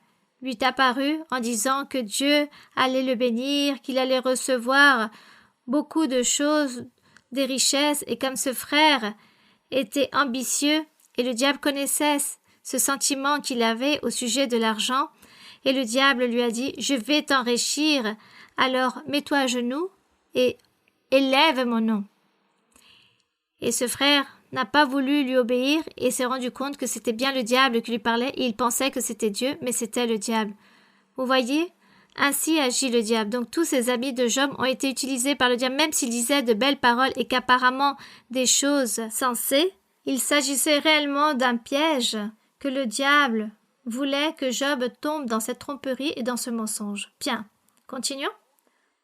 lui est apparu en disant que Dieu allait le bénir, qu'il allait recevoir beaucoup de choses, des richesses, et comme ce frère était ambitieux et le diable connaissait ce sentiment qu'il avait au sujet de l'argent, et le diable lui a dit « Je vais t'enrichir, alors mets-toi à genoux et élève mon nom. » Et ce frère n'a pas voulu lui obéir et s'est rendu compte que c'était bien le diable qui lui parlait et il pensait que c'était Dieu, mais c'était le diable. Vous voyez ? Ainsi agit le diable. Donc tous ces habits de Job ont été utilisés par le diable, même s'il disait de belles paroles et qu'apparemment des choses sensées, il s'agissait réellement d'un piège que le diable voulait que Job tombe dans cette tromperie et dans ce mensonge. Bien, continuons ?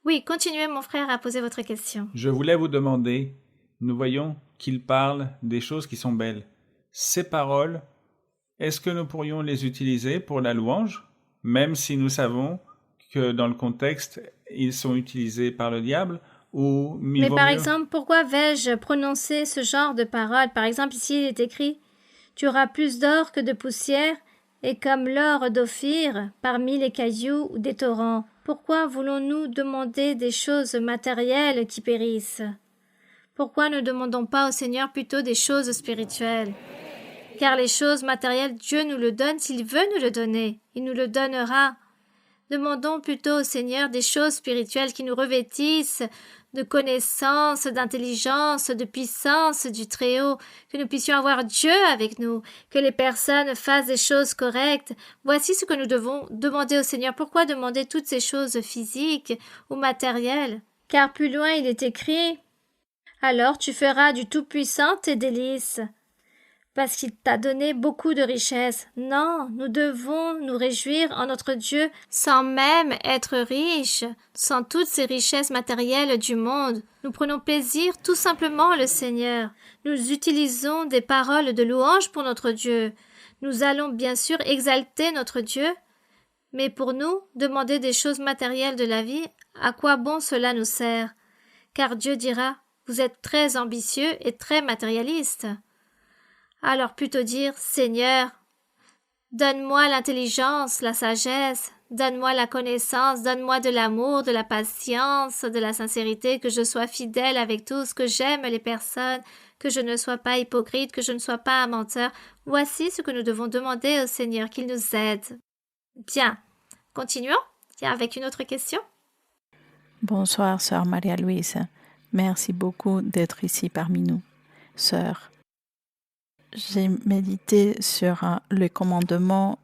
Oui, continuez mon frère à poser votre question. Je voulais vous demander, nous voyons qu'il parle des choses qui sont belles. Ces paroles, est-ce que nous pourrions les utiliser pour la louange, même si nous savons que dans le contexte, ils sont utilisés par le diable ou Mais par exemple, pourquoi vais-je prononcer ce genre de paroles? Par exemple, ici, il est écrit « Tu auras plus d'or que de poussière, et comme l'or d'Ophir, parmi les cailloux ou des torrents. » Pourquoi voulons-nous demander des choses matérielles qui périssent? Pourquoi ne demandons pas au Seigneur plutôt des choses spirituelles? Car les choses matérielles, Dieu nous le donne s'il veut nous le donner. Il nous le donnera. Demandons plutôt au Seigneur des choses spirituelles qui nous revêtissent de connaissance, d'intelligence, de puissance du Très-Haut, que nous puissions avoir Dieu avec nous, que les personnes fassent des choses correctes. Voici ce que nous devons demander au Seigneur. Pourquoi demander toutes ces choses physiques ou matérielles? Car plus loin il est écrit « Alors tu feras du Tout-Puissant tes délices ». Parce qu'il t'a donné beaucoup de richesses. Non, nous devons nous réjouir en notre Dieu sans même être riches, sans toutes ces richesses matérielles du monde. Nous prenons plaisir tout simplement le Seigneur. Nous utilisons des paroles de louange pour notre Dieu. Nous allons bien sûr exalter notre Dieu, mais pour nous, demander des choses matérielles de la vie, à quoi bon cela nous sert? Car Dieu dira, vous êtes très ambitieux et très matérialiste. Alors plutôt dire, Seigneur, donne-moi l'intelligence, la sagesse, donne-moi la connaissance, donne-moi de l'amour, de la patience, de la sincérité, que je sois fidèle avec tous, que j'aime les personnes, que je ne sois pas hypocrite, que je ne sois pas un menteur. Voici ce que nous devons demander au Seigneur, qu'il nous aide. Bien, continuons. Tiens, avec une autre question. Bonsoir, sœur Maria-Louise. Merci beaucoup d'être ici parmi nous. Sœur, j'ai médité sur le commandement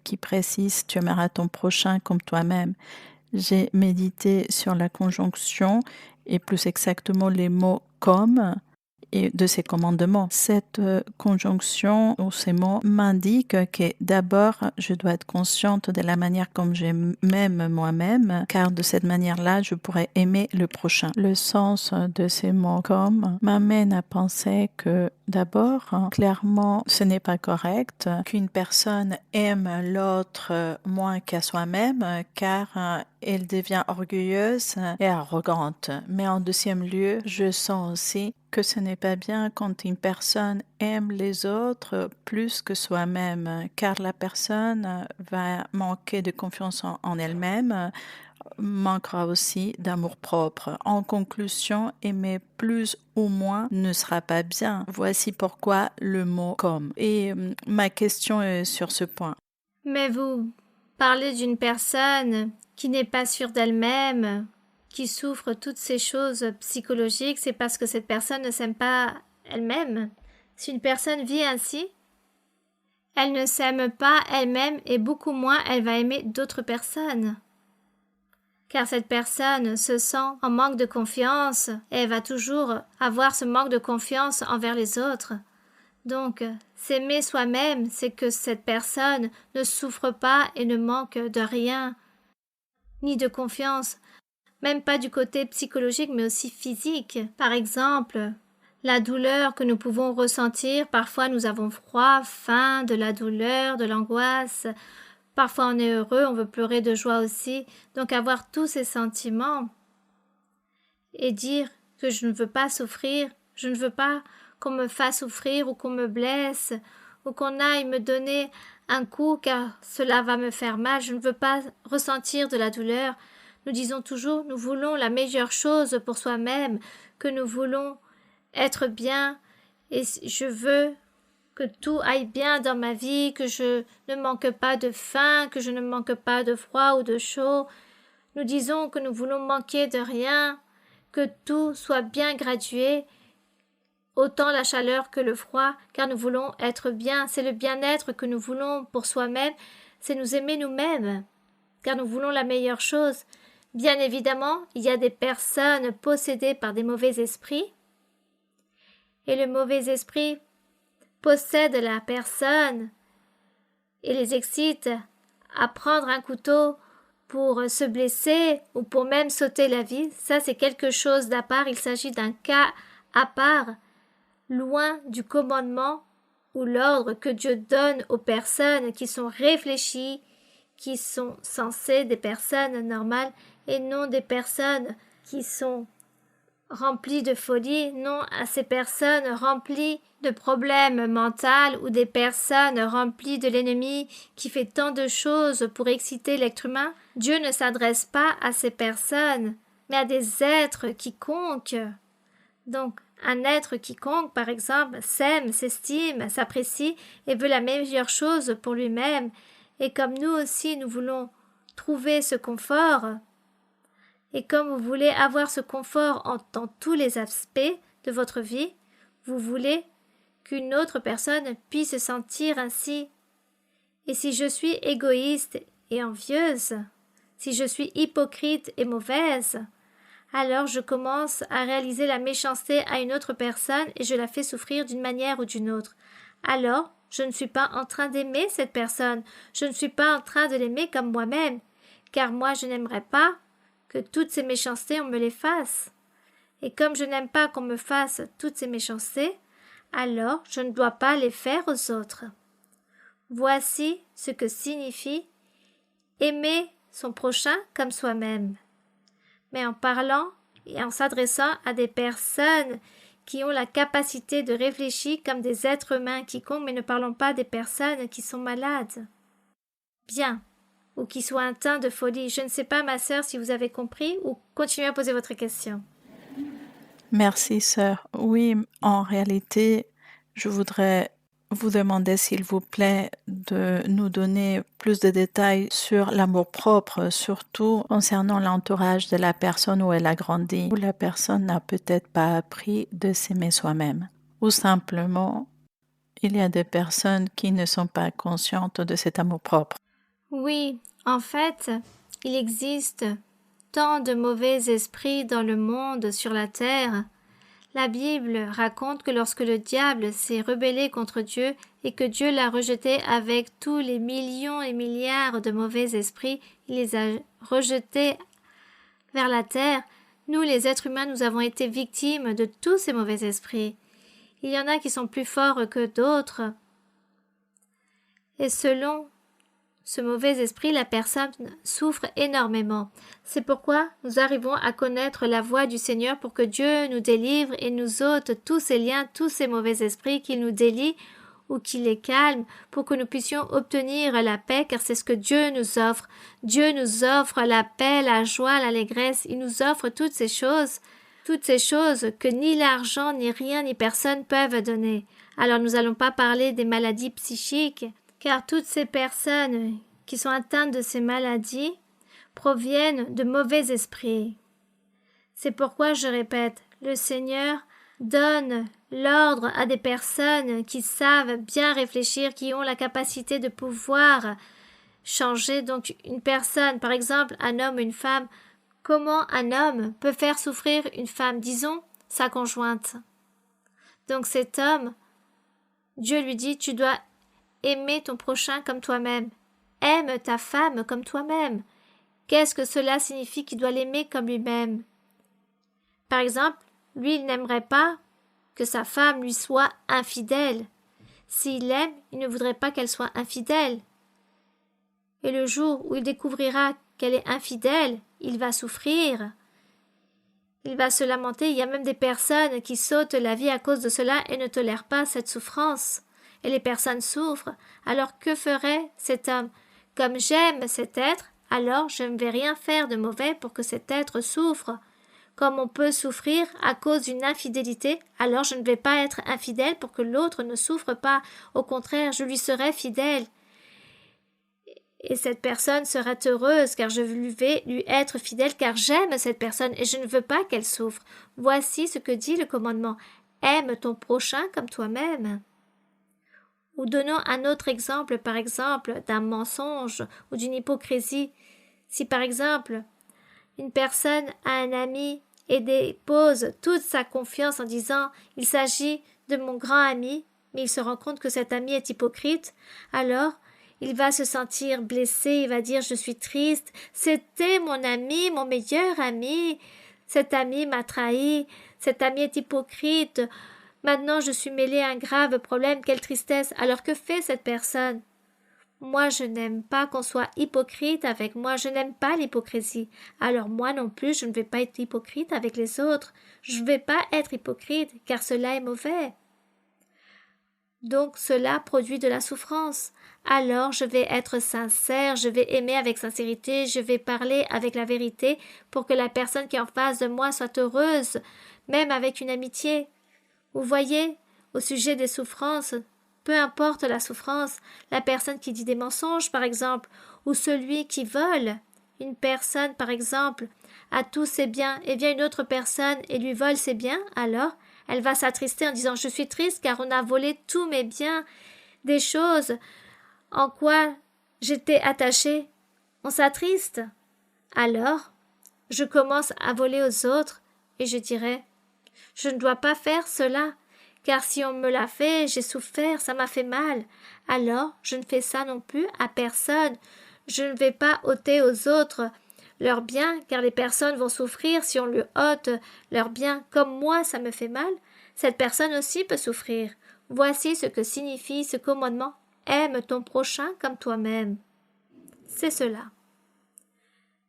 qui précise « Tu aimeras ton prochain comme toi-même ». J'ai médité sur la conjonction et plus exactement les mots « comme » et de ces commandements. Cette conjonction ou ces mots m'indiquent que d'abord, je dois être consciente de la manière comme je m'aime moi-même, car de cette manière-là, je pourrais aimer le prochain. Le sens de ces mots « comme » m'amène à penser que d'abord, clairement, ce n'est pas correct qu'une personne aime l'autre moins qu'à soi-même, car elle devient orgueilleuse et arrogante. Mais en deuxième lieu, je sens aussi que ce n'est pas bien quand une personne aime les autres plus que soi-même, car la personne va manquer de confiance en elle-même, manquera aussi d'amour-propre. En conclusion, aimer plus ou moins ne sera pas bien. Voici pourquoi le mot « comme ». Et ma question est sur ce point. Mais vous parlez d'une personne qui n'est pas sûre d'elle-même, qui souffre toutes ces choses psychologiques, c'est parce que cette personne ne s'aime pas elle-même. Si une personne vit ainsi, elle ne s'aime pas elle-même et beaucoup moins elle va aimer d'autres personnes. Car cette personne se sent en manque de confiance et elle va toujours avoir ce manque de confiance envers les autres. Donc, s'aimer soi-même, c'est que cette personne ne souffre pas et ne manque de rien, ni de confiance, même pas du côté psychologique mais aussi physique. Par exemple, la douleur que nous pouvons ressentir, parfois nous avons froid, faim, de la douleur, de l'angoisse. Parfois on est heureux, on veut pleurer de joie aussi. Donc avoir tous ces sentiments et dire que je ne veux pas souffrir, je ne veux pas qu'on me fasse souffrir ou qu'on me blesse ou qu'on aille me donner un coup car cela va me faire mal, je ne veux pas ressentir de la douleur. Nous disons toujours, nous voulons la meilleure chose pour soi-même, que nous voulons être bien et je veux que tout aille bien dans ma vie, que je ne manque pas de faim, que je ne manque pas de froid ou de chaud. Nous disons que nous voulons manquer de rien, que tout soit bien gradué, autant la chaleur que le froid, car nous voulons être bien. C'est le bien-être que nous voulons pour soi-même, c'est nous aimer nous-mêmes, car nous voulons la meilleure chose. Bien évidemment, il y a des personnes possédées par des mauvais esprits, et le mauvais esprit possède la personne et les excite à prendre un couteau pour se blesser ou pour même sauter la vie. Ça, c'est quelque chose d'à part. Il s'agit d'un cas à part, loin du commandement ou l'ordre que Dieu donne aux personnes qui sont réfléchies, qui sont censées des personnes normales et non des personnes qui sont remplies de folie, non à ces personnes remplies de problèmes mentaux ou des personnes remplies de l'ennemi qui fait tant de choses pour exciter l'être humain. Dieu ne s'adresse pas à ces personnes, mais à des êtres quiconques. Donc, un être quiconque, par exemple, s'aime, s'estime, s'apprécie et veut la meilleure chose pour lui-même. Et comme nous aussi, nous voulons trouver ce confort, et comme vous voulez avoir ce confort dans tous les aspects de votre vie, vous voulez qu'une autre personne puisse se sentir ainsi. Et si je suis égoïste et envieuse, si je suis hypocrite et mauvaise, alors je commence à réaliser la méchanceté à une autre personne et je la fais souffrir d'une manière ou d'une autre. Alors, je ne suis pas en train d'aimer cette personne, je ne suis pas en train de l'aimer comme moi-même, car moi je n'aimerais pas que toutes ces méchancetés on me les fasse. Et comme je n'aime pas qu'on me fasse toutes ces méchancetés, alors je ne dois pas les faire aux autres. Voici ce que signifie aimer son prochain comme soi-même. Mais en parlant et en s'adressant à des personnes qui ont la capacité de réfléchir comme des êtres humains quiconques, mais ne parlons pas des personnes qui sont malades. Bien, ou qui soient atteints de folie. Je ne sais pas, ma sœur, si vous avez compris, ou continuez à poser votre question. Merci, sœur. Oui, en réalité, je voudrais vous demander, s'il vous plaît, de nous donner plus de détails sur l'amour-propre, surtout concernant l'entourage de la personne où elle a grandi, où la personne n'a peut-être pas appris de s'aimer soi-même. Ou simplement, il y a des personnes qui ne sont pas conscientes de cet amour-propre. Oui, en fait, il existe tant de mauvais esprits dans le monde, sur la terre. La Bible raconte que lorsque le diable s'est rebellé contre Dieu et que Dieu l'a rejeté avec tous les millions et milliards de mauvais esprits, il les a rejetés vers la terre. Nous, les êtres humains, nous avons été victimes de tous ces mauvais esprits. Il y en a qui sont plus forts que d'autres. Et selon ce mauvais esprit, la personne souffre énormément. C'est pourquoi nous arrivons à connaître la voie du Seigneur pour que Dieu nous délivre et nous ôte tous ces liens, tous ces mauvais esprits, qu'il nous délient ou qu'il est calme, pour que nous puissions obtenir la paix, car c'est ce que Dieu nous offre. Dieu nous offre la paix, la joie, l'allégresse. Il nous offre toutes ces choses que ni l'argent, ni rien, ni personne peuvent donner. Alors nous n'allons pas parler des maladies psychiques, car toutes ces personnes qui sont atteintes de ces maladies proviennent de mauvais esprits. C'est pourquoi je répète, le Seigneur donne l'ordre à des personnes qui savent bien réfléchir, qui ont la capacité de pouvoir changer. Donc une personne, par exemple un homme ou une femme, comment un homme peut faire souffrir une femme, disons sa conjointe. Donc cet homme, Dieu lui dit, tu dois aimer ton prochain comme toi-même. Aime ta femme comme toi-même. Qu'est-ce que cela signifie qu'il doit l'aimer comme lui-même? Par exemple, lui, il n'aimerait pas que sa femme lui soit infidèle. S'il l'aime, il ne voudrait pas qu'elle soit infidèle. Et le jour où il découvrira qu'elle est infidèle, il va souffrir. Il va se lamenter. Il y a même des personnes qui sautent la vie à cause de cela et ne tolèrent pas cette souffrance. Et les personnes souffrent. Alors que ferait cet homme? Comme j'aime cet être, alors je ne vais rien faire de mauvais pour que cet être souffre. Comme on peut souffrir à cause d'une infidélité, alors je ne vais pas être infidèle pour que l'autre ne souffre pas. Au contraire, je lui serai fidèle. Et cette personne sera heureuse, car je vais lui être fidèle, car j'aime cette personne et je ne veux pas qu'elle souffre. Voici ce que dit le commandement. Aime ton prochain comme toi-même. Ou donnons un autre exemple, par exemple, d'un mensonge ou d'une hypocrisie. Si par exemple, une personne a un ami et dépose toute sa confiance en disant « il s'agit de mon grand ami », mais il se rend compte que cet ami est hypocrite, alors il va se sentir blessé, il va dire « je suis triste, c'était mon ami, mon meilleur ami, cet ami m'a trahi, cet ami est hypocrite, maintenant je suis mêlé à un grave problème, quelle tristesse ». Alors que fait cette personne? Moi, je n'aime pas qu'on soit hypocrite avec moi, je n'aime pas l'hypocrisie. Alors moi non plus, je ne vais pas être hypocrite avec les autres. Je ne vais pas être hypocrite, car cela est mauvais. Donc cela produit de la souffrance. Alors je vais être sincère, je vais aimer avec sincérité, je vais parler avec la vérité pour que la personne qui est en face de moi soit heureuse, même avec une amitié. Vous voyez, au sujet des souffrances, peu importe la souffrance, la personne qui dit des mensonges, par exemple, ou celui qui vole. Une personne, par exemple, a tous ses biens et vient une autre personne et lui vole ses biens, alors elle va s'attrister en disant « je suis triste car on a volé tous mes biens, des choses en quoi j'étais attachée. » On s'attriste. Alors, je commence à voler aux autres et je dirais « je ne dois pas faire cela. » Car si on me l'a fait, j'ai souffert, ça m'a fait mal. Alors, je ne fais ça non plus à personne. Je ne vais pas ôter aux autres leurs biens, car les personnes vont souffrir si on lui ôte leurs biens. Comme moi, ça me fait mal, cette personne aussi peut souffrir. Voici ce que signifie ce commandement. Aime ton prochain comme toi-même. C'est cela.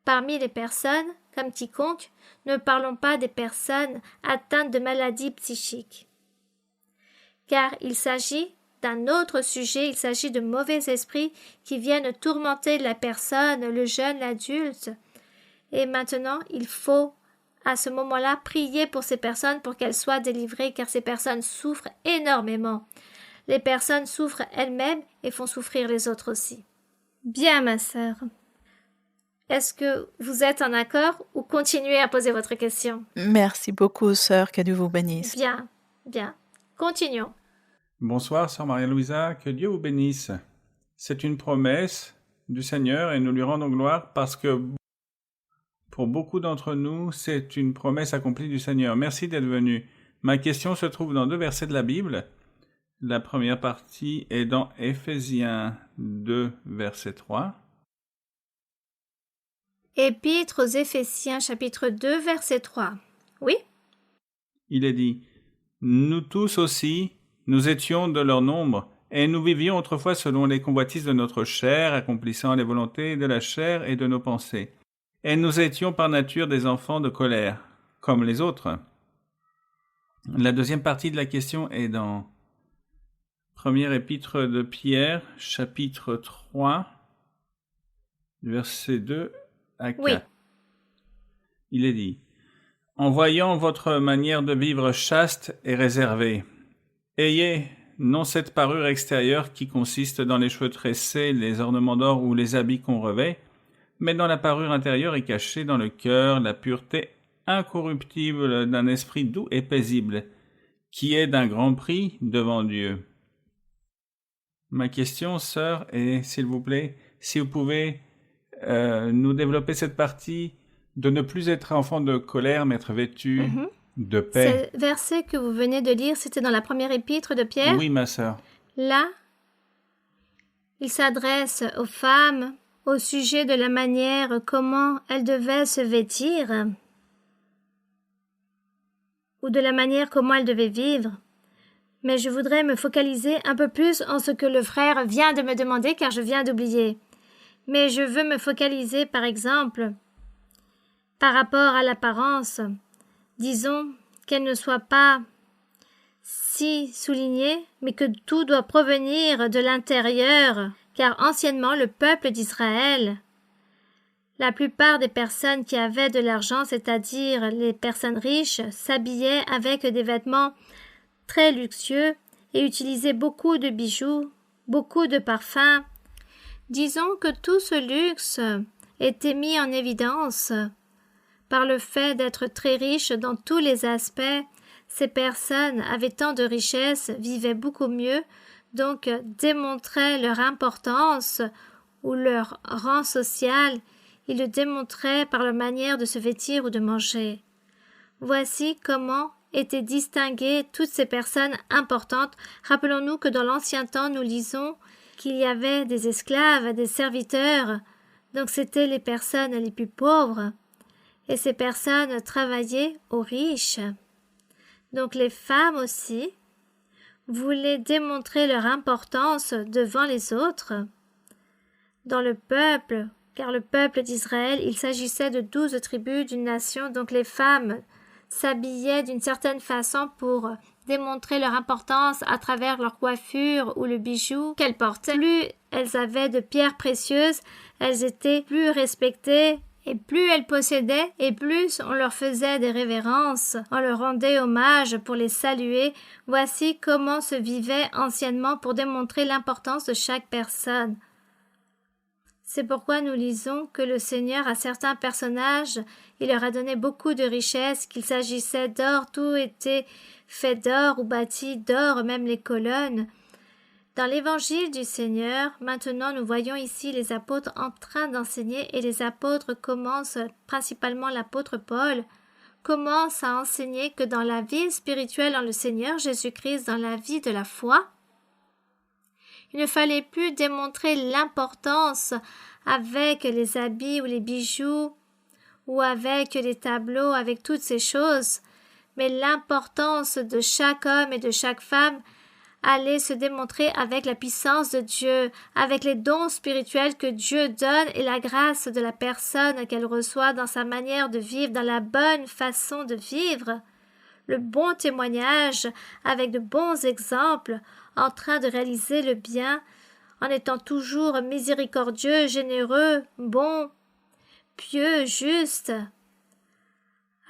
Parmi les personnes, comme quiconque, ne parlons pas des personnes atteintes de maladies psychiques. Car il s'agit d'un autre sujet, il s'agit de mauvais esprits qui viennent tourmenter la personne, le jeune, l'adulte. Et maintenant, il faut, à ce moment-là, prier pour ces personnes pour qu'elles soient délivrées, car ces personnes souffrent énormément. Les personnes souffrent elles-mêmes et font souffrir les autres aussi. Bien, ma sœur. Est-ce que vous êtes en accord ou continuez à poser votre question? Merci beaucoup, sœur, que Dieu vous bénisse. Bien, bien. Continuons. Bonsoir, sœur Maria-Louisa, que Dieu vous bénisse. C'est une promesse du Seigneur et nous lui rendons gloire parce que pour beaucoup d'entre nous, c'est une promesse accomplie du Seigneur. Merci d'être venu. Ma question se trouve dans 2 versets de la Bible. La première partie est dans Éphésiens 2, verset 3. Épître aux Éphésiens, chapitre 2, verset 3. Oui? Il est dit « Nous tous aussi, nous étions de leur nombre, et nous vivions autrefois selon les convoitises de notre chair, accomplissant les volontés de la chair et de nos pensées. Et nous étions par nature des enfants de colère, comme les autres. » La deuxième partie de la question est dans Première épître de Pierre, chapitre 3, versets 2 à 4. Oui. Il est dit: En voyant votre manière de vivre chaste et réservée, ayez non cette parure extérieure qui consiste dans les cheveux tressés, les ornements d'or ou les habits qu'on revêt, mais dans la parure intérieure et cachée dans le cœur la pureté incorruptible d'un esprit doux et paisible, qui est d'un grand prix devant Dieu. Ma question, sœur, est, s'il vous plaît, si vous pouvez nous développer cette partie de ne plus être enfant de colère, mais être vêtu de paix. Ce verset que vous venez de lire, c'était dans la première épître de Pierre. Oui, ma sœur. Là, il s'adresse aux femmes au sujet de la manière comment elles devaient se vêtir ou de la manière comment elles devaient vivre. Mais je voudrais me focaliser un peu plus en ce que le frère vient de me demander car je viens d'oublier. Mais je veux me focaliser, par exemple, par rapport à l'apparence. Disons qu'elle ne soit pas si soulignée, mais que tout doit provenir de l'intérieur, car anciennement le peuple d'Israël, la plupart des personnes qui avaient de l'argent, c'est-à-dire les personnes riches, s'habillaient avec des vêtements très luxueux et utilisaient beaucoup de bijoux, beaucoup de parfums. Disons que tout ce luxe était mis en évidence par le fait d'être très riches dans tous les aspects. Ces personnes avaient tant de richesses, vivaient beaucoup mieux, donc démontraient leur importance ou leur rang social. Ils le démontraient par leur manière de se vêtir ou de manger. Voici comment étaient distinguées toutes ces personnes importantes. Rappelons-nous que dans l'ancien temps, nous lisons qu'il y avait des esclaves, des serviteurs, donc c'étaient les personnes les plus pauvres. Et ces personnes travaillaient aux riches. Donc les femmes aussi voulaient démontrer leur importance devant les autres. Dans le peuple, car le peuple d'Israël, il s'agissait de 12 tribus d'une nation, donc les femmes s'habillaient d'une certaine façon pour démontrer leur importance à travers leur coiffure ou le bijou qu'elles portaient. Plus elles avaient de pierres précieuses, elles étaient plus respectées. Et plus elles possédaient, et plus on leur faisait des révérences, on leur rendait hommage pour les saluer. Voici comment se vivait anciennement pour démontrer l'importance de chaque personne. C'est pourquoi nous lisons que le Seigneur à certains personnages, il leur a donné beaucoup de richesses, qu'il s'agissait d'or, tout était fait d'or ou bâti d'or, même les colonnes. Dans l'évangile du Seigneur, maintenant nous voyons ici les apôtres en train d'enseigner et les apôtres commencent, principalement l'apôtre Paul, commence à enseigner que dans la vie spirituelle en le Seigneur Jésus-Christ, dans la vie de la foi, il ne fallait plus démontrer l'importance avec les habits ou les bijoux ou avec les tableaux, avec toutes ces choses, mais l'importance de chaque homme et de chaque femme allait se démontrer avec la puissance de Dieu, avec les dons spirituels que Dieu donne et la grâce de la personne qu'elle reçoit dans sa manière de vivre, dans la bonne façon de vivre, le bon témoignage avec de bons exemples, en train de réaliser le bien, en étant toujours miséricordieux, généreux, bon, pieux, juste.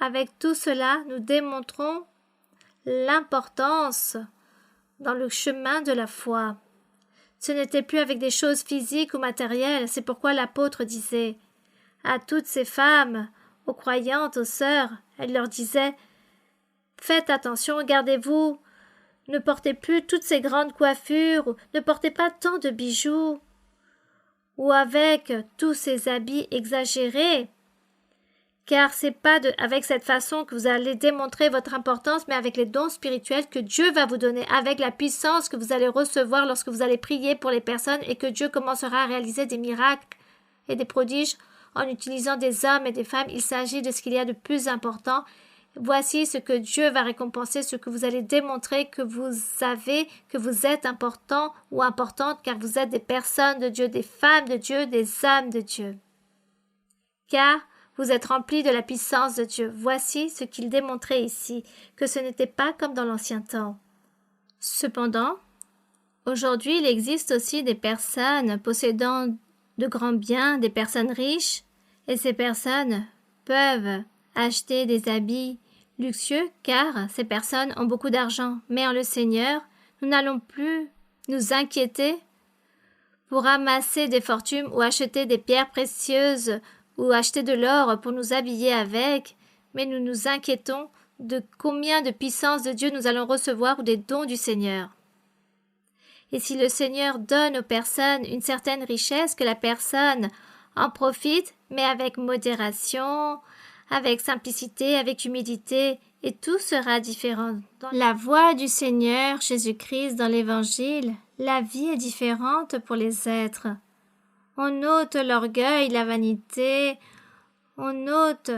Avec tout cela, nous démontrons l'importance dans le chemin de la foi. Ce n'était plus avec des choses physiques ou matérielles, c'est pourquoi l'apôtre disait à toutes ces femmes, aux croyantes, aux sœurs, elle leur disait « Faites attention, gardez-vous, ne portez plus toutes ces grandes coiffures, ne portez pas tant de bijoux, ou avec tous ces habits exagérés. » Car c'est pas avec cette façon que vous allez démontrer votre importance, mais avec les dons spirituels que Dieu va vous donner, avec la puissance que vous allez recevoir lorsque vous allez prier pour les personnes et que Dieu commencera à réaliser des miracles et des prodiges en utilisant des hommes et des femmes. Il s'agit de ce qu'il y a de plus important. Voici ce que Dieu va récompenser, ce que vous allez démontrer que vous avez, que vous êtes important ou importante, car vous êtes des personnes de Dieu, des femmes de Dieu, des hommes de Dieu. Car vous êtes remplis de la puissance de Dieu. Voici ce qu'il démontrait ici, que ce n'était pas comme dans l'ancien temps. Cependant, Aujourd'hui, il existe aussi des personnes possédant de grands biens, des personnes riches, et ces personnes peuvent acheter des habits luxueux car ces personnes ont beaucoup d'argent. Mais en le Seigneur, nous n'allons plus nous inquiéter pour amasser des fortunes ou acheter des pierres précieuses ou acheter de l'or pour nous habiller avec, mais nous nous inquiétons de combien de puissance de Dieu nous allons recevoir ou des dons du Seigneur. Et si le Seigneur donne aux personnes une certaine richesse, que la personne en profite, mais avec modération, avec simplicité, avec humilité, et tout sera différent. Dans la voix du Seigneur Jésus-Christ dans l'Évangile, la vie est différente pour les êtres. On ôte l'orgueil, la vanité, on ôte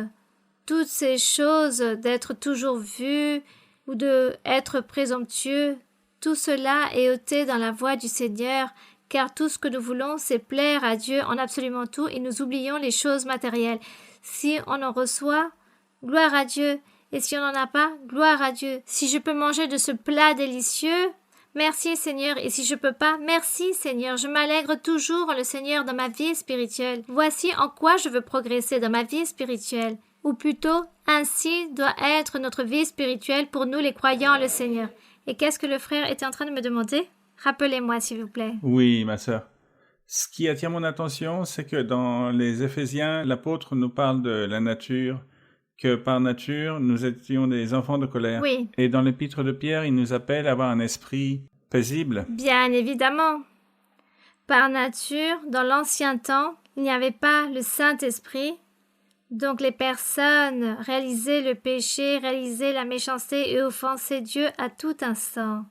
toutes ces choses d'être toujours vu ou d'être présomptueux. Tout cela est ôté dans la voix du Seigneur, car tout ce que nous voulons, c'est plaire à Dieu en absolument tout et nous oublions les choses matérielles. Si on en reçoit, gloire à Dieu, et si on n'en a pas, gloire à Dieu. Si je peux manger de ce plat délicieux, merci Seigneur, et si je peux pas, merci Seigneur. Je m'allègre toujours en le Seigneur dans ma vie spirituelle. Voici en quoi je veux progresser dans ma vie spirituelle. Ou plutôt, ainsi doit être notre vie spirituelle pour nous les croyants en le Seigneur. Et qu'est-ce que le frère était en train de me demander? Rappelez-moi, s'il vous plaît. Oui, ma sœur. Ce qui attire mon attention, c'est que dans les Éphésiens, l'apôtre nous parle de la nature, que par nature, nous étions des enfants de colère. Oui. Et dans l'épître de Pierre, il nous appelle à avoir un esprit paisible. Bien évidemment. Par nature, dans l'ancien temps, il n'y avait pas le Saint-Esprit. Donc les personnes réalisaient le péché, réalisaient la méchanceté et offensaient Dieu à tout instant.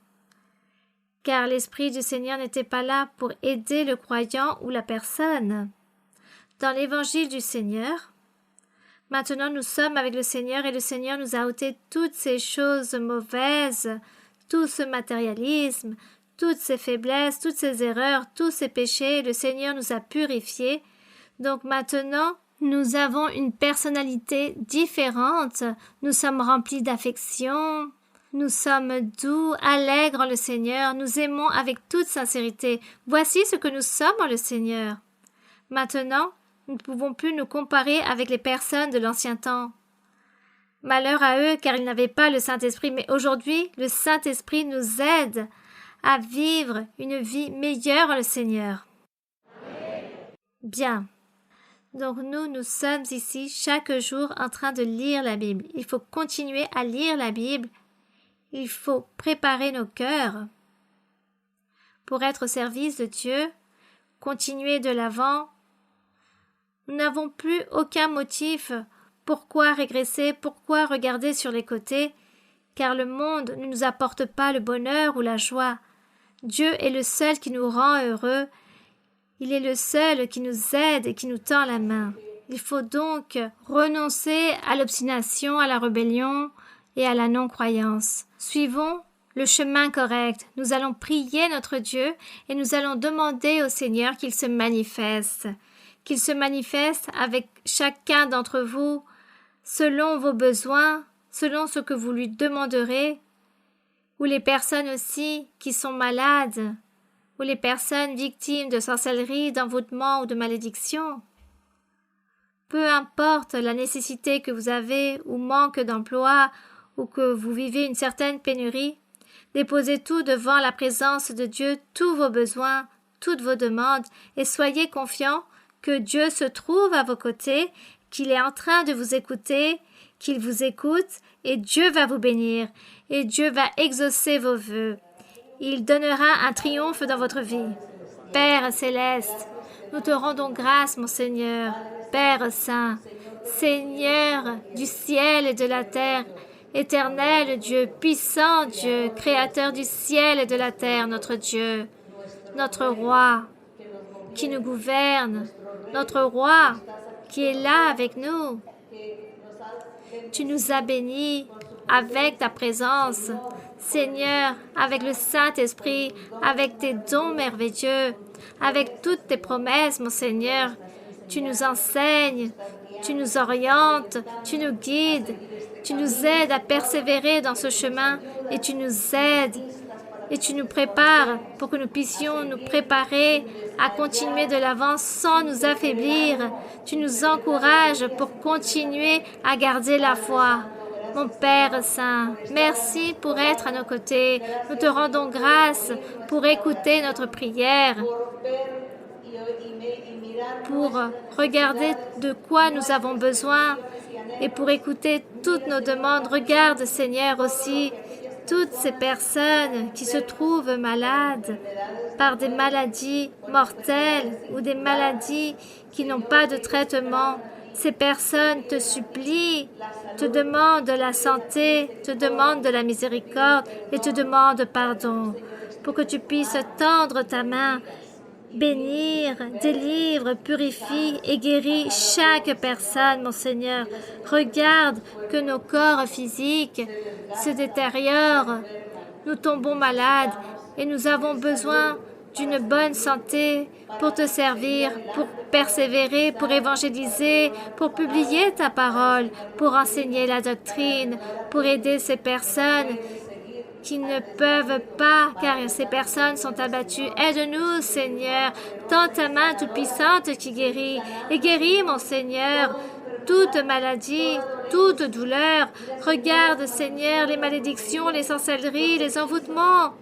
Car l'Esprit du Seigneur n'était pas là pour aider le croyant ou la personne. Dans l'Évangile du Seigneur, maintenant nous sommes avec le Seigneur et le Seigneur nous a ôté toutes ces choses mauvaises, tout ce matérialisme, toutes ces faiblesses, toutes ces erreurs, tous ces péchés. Le Seigneur nous a purifiés. Donc maintenant, nous avons une personnalité différente, nous sommes remplis d'affection, nous sommes doux, allègres en le Seigneur, nous aimons avec toute sincérité. Voici ce que nous sommes en le Seigneur. Maintenant, nous ne pouvons plus nous comparer avec les personnes de l'ancien temps. Malheur à eux car ils n'avaient pas le Saint-Esprit, mais aujourd'hui, le Saint-Esprit nous aide à vivre une vie meilleure en le Seigneur. Bien. Donc nous sommes ici chaque jour en train de lire la Bible. Il faut continuer à lire la Bible. Il faut préparer nos cœurs pour être au service de Dieu, continuer de l'avant. Nous n'avons plus aucun motif pourquoi régresser, pourquoi regarder sur les côtés, car le monde ne nous apporte pas le bonheur ou la joie. Dieu est le seul qui nous rend heureux. Il est le seul qui nous aide et qui nous tend la main. Il faut donc renoncer à l'obstination, à la rébellion et à la non-croyance. Suivons le chemin correct. Nous allons prier notre Dieu et nous allons demander au Seigneur qu'il se manifeste avec chacun d'entre vous selon vos besoins, selon ce que vous lui demanderez, ou les personnes aussi qui sont malades, ou les personnes victimes de sorcellerie, d'envoûtement ou de malédiction. Peu importe la nécessité que vous avez ou manque d'emploi ou que vous vivez une certaine pénurie, déposez tout devant la présence de Dieu, tous vos besoins, toutes vos demandes, et soyez confiants que Dieu se trouve à vos côtés, qu'il est en train de vous écouter, qu'il vous écoute, et Dieu va vous bénir, et Dieu va exaucer vos vœux. Il donnera un triomphe dans votre vie. Père céleste, nous te rendons grâce, mon Seigneur, Père saint, Seigneur du ciel et de la terre, éternel Dieu, puissant Dieu, créateur du ciel et de la terre, notre Dieu, notre roi qui nous gouverne, notre roi qui est là avec nous. Tu nous as bénis avec ta présence, Seigneur, avec le Saint-Esprit, avec tes dons merveilleux, avec toutes tes promesses, mon Seigneur. Tu nous enseignes, tu nous orientes, tu nous guides, tu nous aides à persévérer dans ce chemin et tu nous aides et tu nous prépares pour que nous puissions nous préparer à continuer de l'avant sans nous affaiblir. Tu nous encourages pour continuer à garder la foi. Mon Père Saint, merci pour être à nos côtés. Nous te rendons grâce pour écouter notre prière, pour regarder de quoi nous avons besoin et pour écouter toutes nos demandes. Regarde, Seigneur, aussi toutes ces personnes qui se trouvent malades par des maladies mortelles ou des maladies qui n'ont pas de traitement. Ces personnes te supplient, te demandent de la santé, te demandent de la miséricorde et te demandent pardon pour que tu puisses tendre ta main, bénir, délivre, purifie et guérit chaque personne, mon Seigneur. Regarde que nos corps physiques se détériorent, nous tombons malades et nous avons besoin d'une bonne santé pour te servir, pour persévérer, pour évangéliser, pour publier ta parole, pour enseigner la doctrine, pour aider ces personnes qui ne peuvent pas, car ces personnes sont abattues. Aide-nous, Seigneur, tends ta main toute-puissante qui guérit, et guéris, mon Seigneur, toute maladie, toute douleur. Regarde, Seigneur, les malédictions, les sorcelleries, les envoûtements,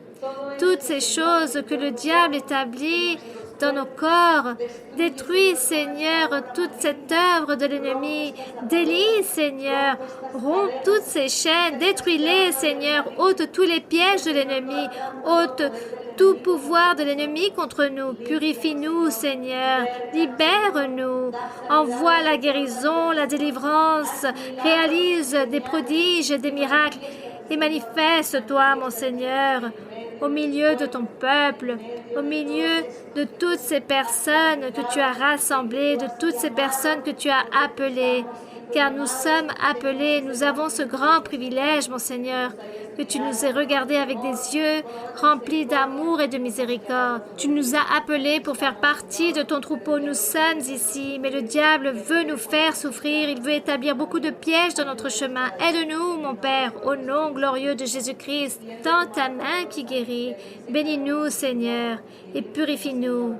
toutes ces choses que le diable établit dans nos corps. Détruis, Seigneur, toute cette œuvre de l'ennemi. Délie, Seigneur. Romps toutes ces chaînes. Détruis-les, Seigneur. Ôte tous les pièges de l'ennemi. Ôte tout pouvoir de l'ennemi contre nous. Purifie-nous, Seigneur. Libère-nous. Envoie la guérison, la délivrance. Réalise des prodiges, des miracles. Et manifeste-toi, mon Seigneur, au milieu de ton peuple, au milieu de toutes ces personnes que tu as rassemblées, de toutes ces personnes que tu as appelées, car nous sommes appelés, nous avons ce grand privilège, mon Seigneur, que tu nous aies regardés avec des yeux remplis d'amour et de miséricorde. Tu nous as appelés pour faire partie de ton troupeau. Nous sommes ici, mais le diable veut nous faire souffrir. Il veut établir beaucoup de pièges dans notre chemin. Aide-nous, mon Père, au nom glorieux de Jésus-Christ. Tends ta main qui guérit. Bénis-nous, Seigneur, et purifie-nous.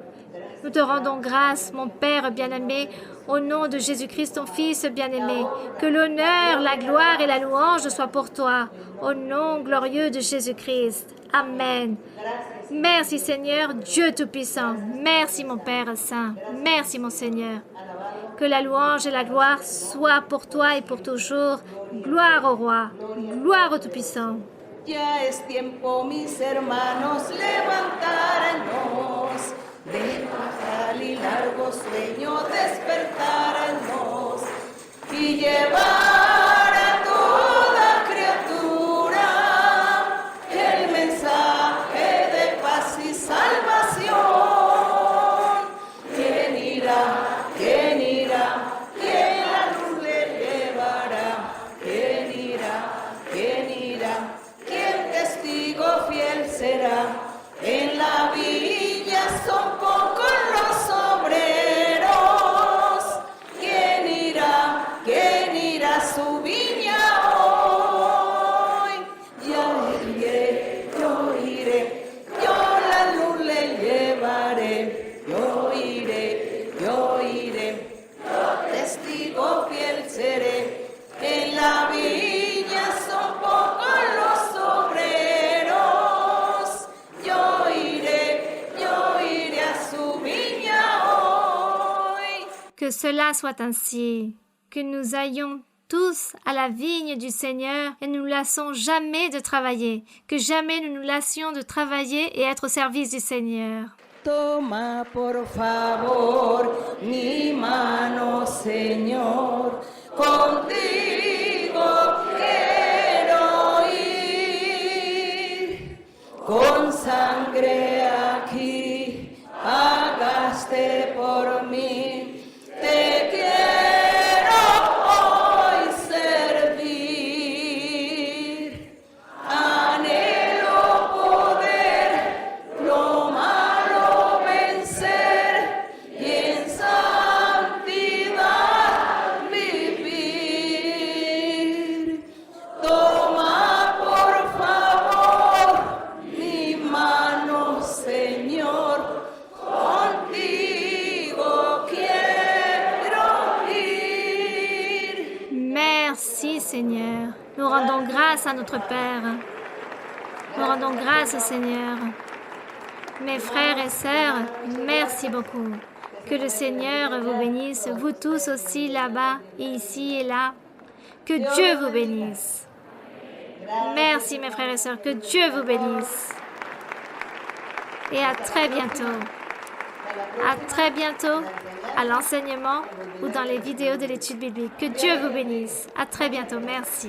Nous te rendons grâce, mon Père bien-aimé, au nom de Jésus-Christ, ton Fils bien-aimé. Que l'honneur, la gloire et la louange soient pour toi, au nom glorieux de Jésus-Christ. Amen. Merci, Seigneur, Dieu Tout-Puissant. Merci, mon Père Saint. Merci, mon Seigneur. Que la louange et la gloire soient pour toi et pour toujours. Gloire au Roi, gloire au Tout-Puissant. Ya es tiempo, mis hermanos, levantarnos del fatal y largo sueño, despertarnos y llevar a toda criatura el mensaje de paz y salvación. ¿Quién irá? ¿Quién irá? ¿Quién la luz le llevará? ¿Quién irá? ¿Quién irá? ¿Quién testigo fiel será? En la villa son pocos los obreros. ¿Quién irá? ¿Quién irá a su viña hoy? Ya iré, yo iré, yo la luz le llevaré. Yo iré, yo iré, yo testigo fiel seré. En la viña son pocos los obreros. Yo iré a su viña hoy. Que cela soit ainsi, que nous aillions tous à la vigne du Seigneur et ne nous lassons jamais de travailler, que jamais nous nous lassions de travailler et être au service du Seigneur. Toma por favor mi mano, Señor, contigo quiero ir, con sangre aquí pagaste por mí, te quiero hoy servir, anhelo poder lo malo vencer y en santidad vivir. Toma por favor mi grâce à notre Père. Nous rendons grâce au Seigneur. Mes frères et sœurs, merci beaucoup. Que le Seigneur vous bénisse, vous tous aussi là-bas, et ici et là. Que Dieu vous bénisse. Merci mes frères et sœurs, que Dieu vous bénisse. Et à très bientôt. À très bientôt à l'enseignement ou dans les vidéos de l'étude biblique. Que Dieu vous bénisse. À très bientôt. Merci.